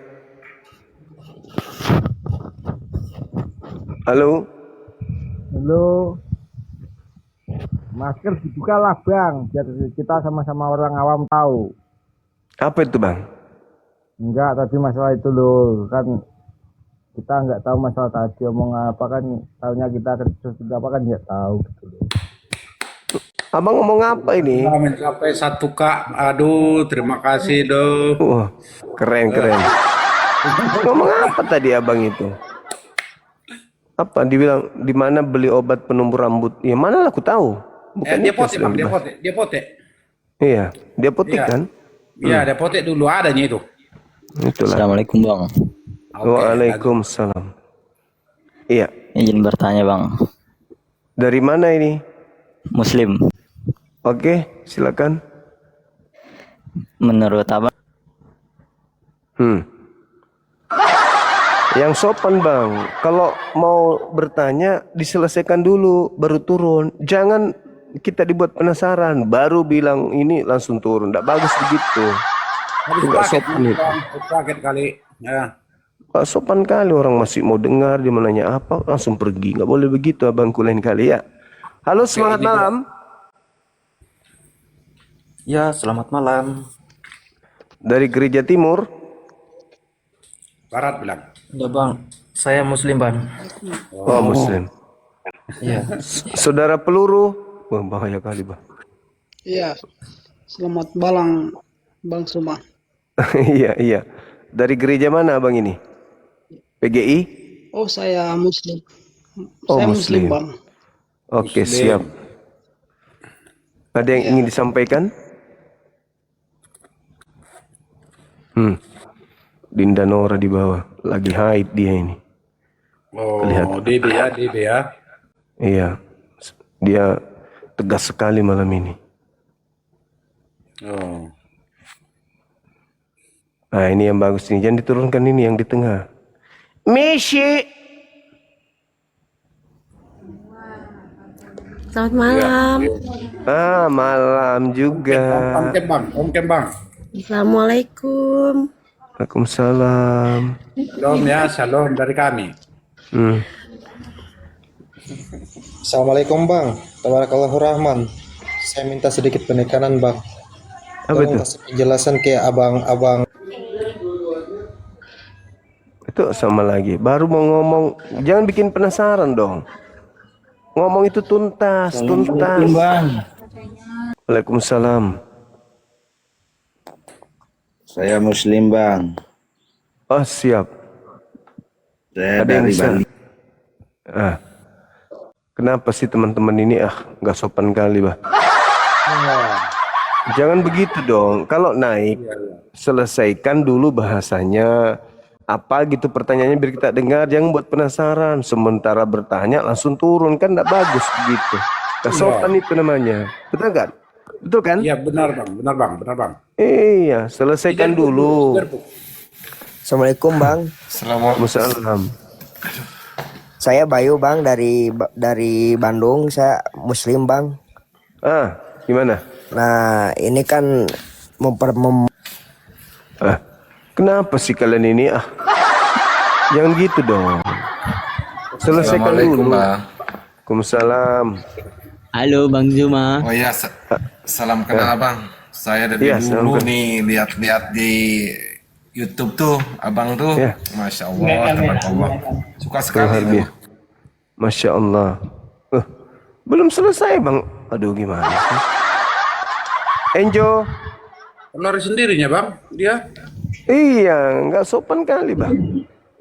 A: Halo.
G: Halo. Masker dibukalah Bang, biar kita sama-sama orang awam tahu.
A: Apa itu Bang?
G: Enggak, tadi masalah itu loh, kan kita nggak tahu masalah tadi omong apa kan, tahunya kita kerja apa kan nggak tahu gitu loh.
A: Abang ngomong apa ini?
F: Kita mencapai 1K. Aduh, terima kasih dong.
A: Wah, keren. Ngomong apa tadi abang itu? Apa dibilang di mana beli obat penumbuh rambut? Ya mana lah aku tahu. Bukan
F: Dia
A: itu
F: potek
A: yang
F: Bang, dia
A: dibahas.
F: potek. Dia potek.
A: Iya, dia potik
F: Iya.
A: kan?
F: Iya, dia potek dulu adanya itu.
A: Itulah.
H: Assalamualaikum Bang.
F: Oke,
A: Waalaikumsalam. Iya.
H: Izin bertanya Bang.
A: Dari mana ini?
H: Muslim.
A: Oke, silakan.
H: Menurut Abang
A: Yang sopan Bang, kalau mau bertanya diselesaikan dulu baru turun. Jangan kita dibuat penasaran, baru bilang ini langsung turun. Nggak bagus begitu.
F: Habis
A: Nggak
F: paket,
A: sopan itu.
F: paket kali. Ya.
A: Nggak sopan kali, orang masih mau dengar, dia mau nanya apa, langsung pergi. Nggak boleh begitu abangku lain kali ya. Halo, semangat malam.
H: Ya, selamat malam.
A: Dari Gereja Timur.
F: Barat bilang.
H: Ya bang, saya Muslim bang.
A: Oh, Muslim.
H: Iya.
A: Saudara peluru. Wah, bahaya kali, Bang.
I: Iya, selamat malam Bang Suma.
A: Iya, iya. Dari gereja mana abang ini? PGI?
I: Oh, saya Muslim.
A: Oh,
I: Saya
A: Muslim.
I: Bang.
A: Oke,
F: Muslim.
A: siap. Ada yang ingin disampaikan? Dinda Nora di bawah. Lagi haid dia ini.
F: Oh,
A: Kelihatan.
F: Dede ya.
A: Iya. Dia tegas sekali malam ini.
F: Oh.
A: Nah, ini yang bagus nih. Jangan diturunkan ini yang di tengah. Mishi.
J: Selamat malam.
A: Ah, malam juga.
F: Om Kembang.
J: Assalamualaikum.
A: Waalaikumsalam.
F: Shalom ya, shalom dari kami.
K: Assalamualaikum Bang, Tabarakallahu Rahman. Saya minta sedikit penekanan Bang.
A: Apa itu?
K: Tolong kasih penjelasan ke abang-abang.
A: Itu sama lagi. Baru mau ngomong, jangan bikin penasaran dong. Ngomong itu tuntas, tuntas.
H: Bang.
A: Waalaikumsalam.
L: Saya Muslim Bang.
A: Oh, siap.
L: Saya
A: Ada yang
L: dari
A: bisa.
L: Bali.
A: Kenapa sih teman-teman ini nggak sopan kali, Bah? Jangan begitu dong. Kalau naik, selesaikan dulu bahasanya. Apa gitu pertanyaannya biar kita dengar. Jangan buat penasaran. Sementara bertanya langsung turun. Kan nggak bagus begitu. Nggak sopan itu namanya. Betul kan? Betul kan?
F: Iya benar bang.
A: Iya, selesaikan dulu.
M: Assalamualaikum Bang.
A: Waalaikumsalam.
M: Saya Bayu Bang dari Bandung. Saya Muslim Bang.
A: Gimana?
M: Nah ini kan
A: Kenapa sih kalian ini? Jangan gitu dong. Selesaikan dulu. Waalaikumsalam.
H: Halo Bang Zuma.
C: Oh ya, salam kenal Abang. Saya dari dulu nih lihat-lihat di YouTube tuh, Abang tuh, Masya Allah, tabarakallah. Suka sekali.
A: Masya Allah. Belum selesai Bang. Aduh gimana sih? Enjo.
F: Lari sendirinya bang, dia.
A: Iya, nggak sopan kali Bang.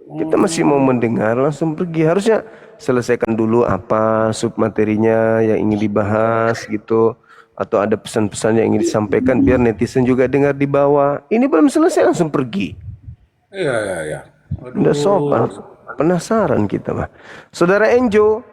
A: Kita masih mau mendengar langsung pergi. Harusnya selesaikan dulu apa submaterinya yang ingin dibahas gitu. Atau ada pesan-pesan yang ingin disampaikan biar netizen juga dengar di bawah. Ini belum selesai langsung pergi.
F: Iya.
A: Udah sopan. Penasaran kita Bang. Saudara Enjo.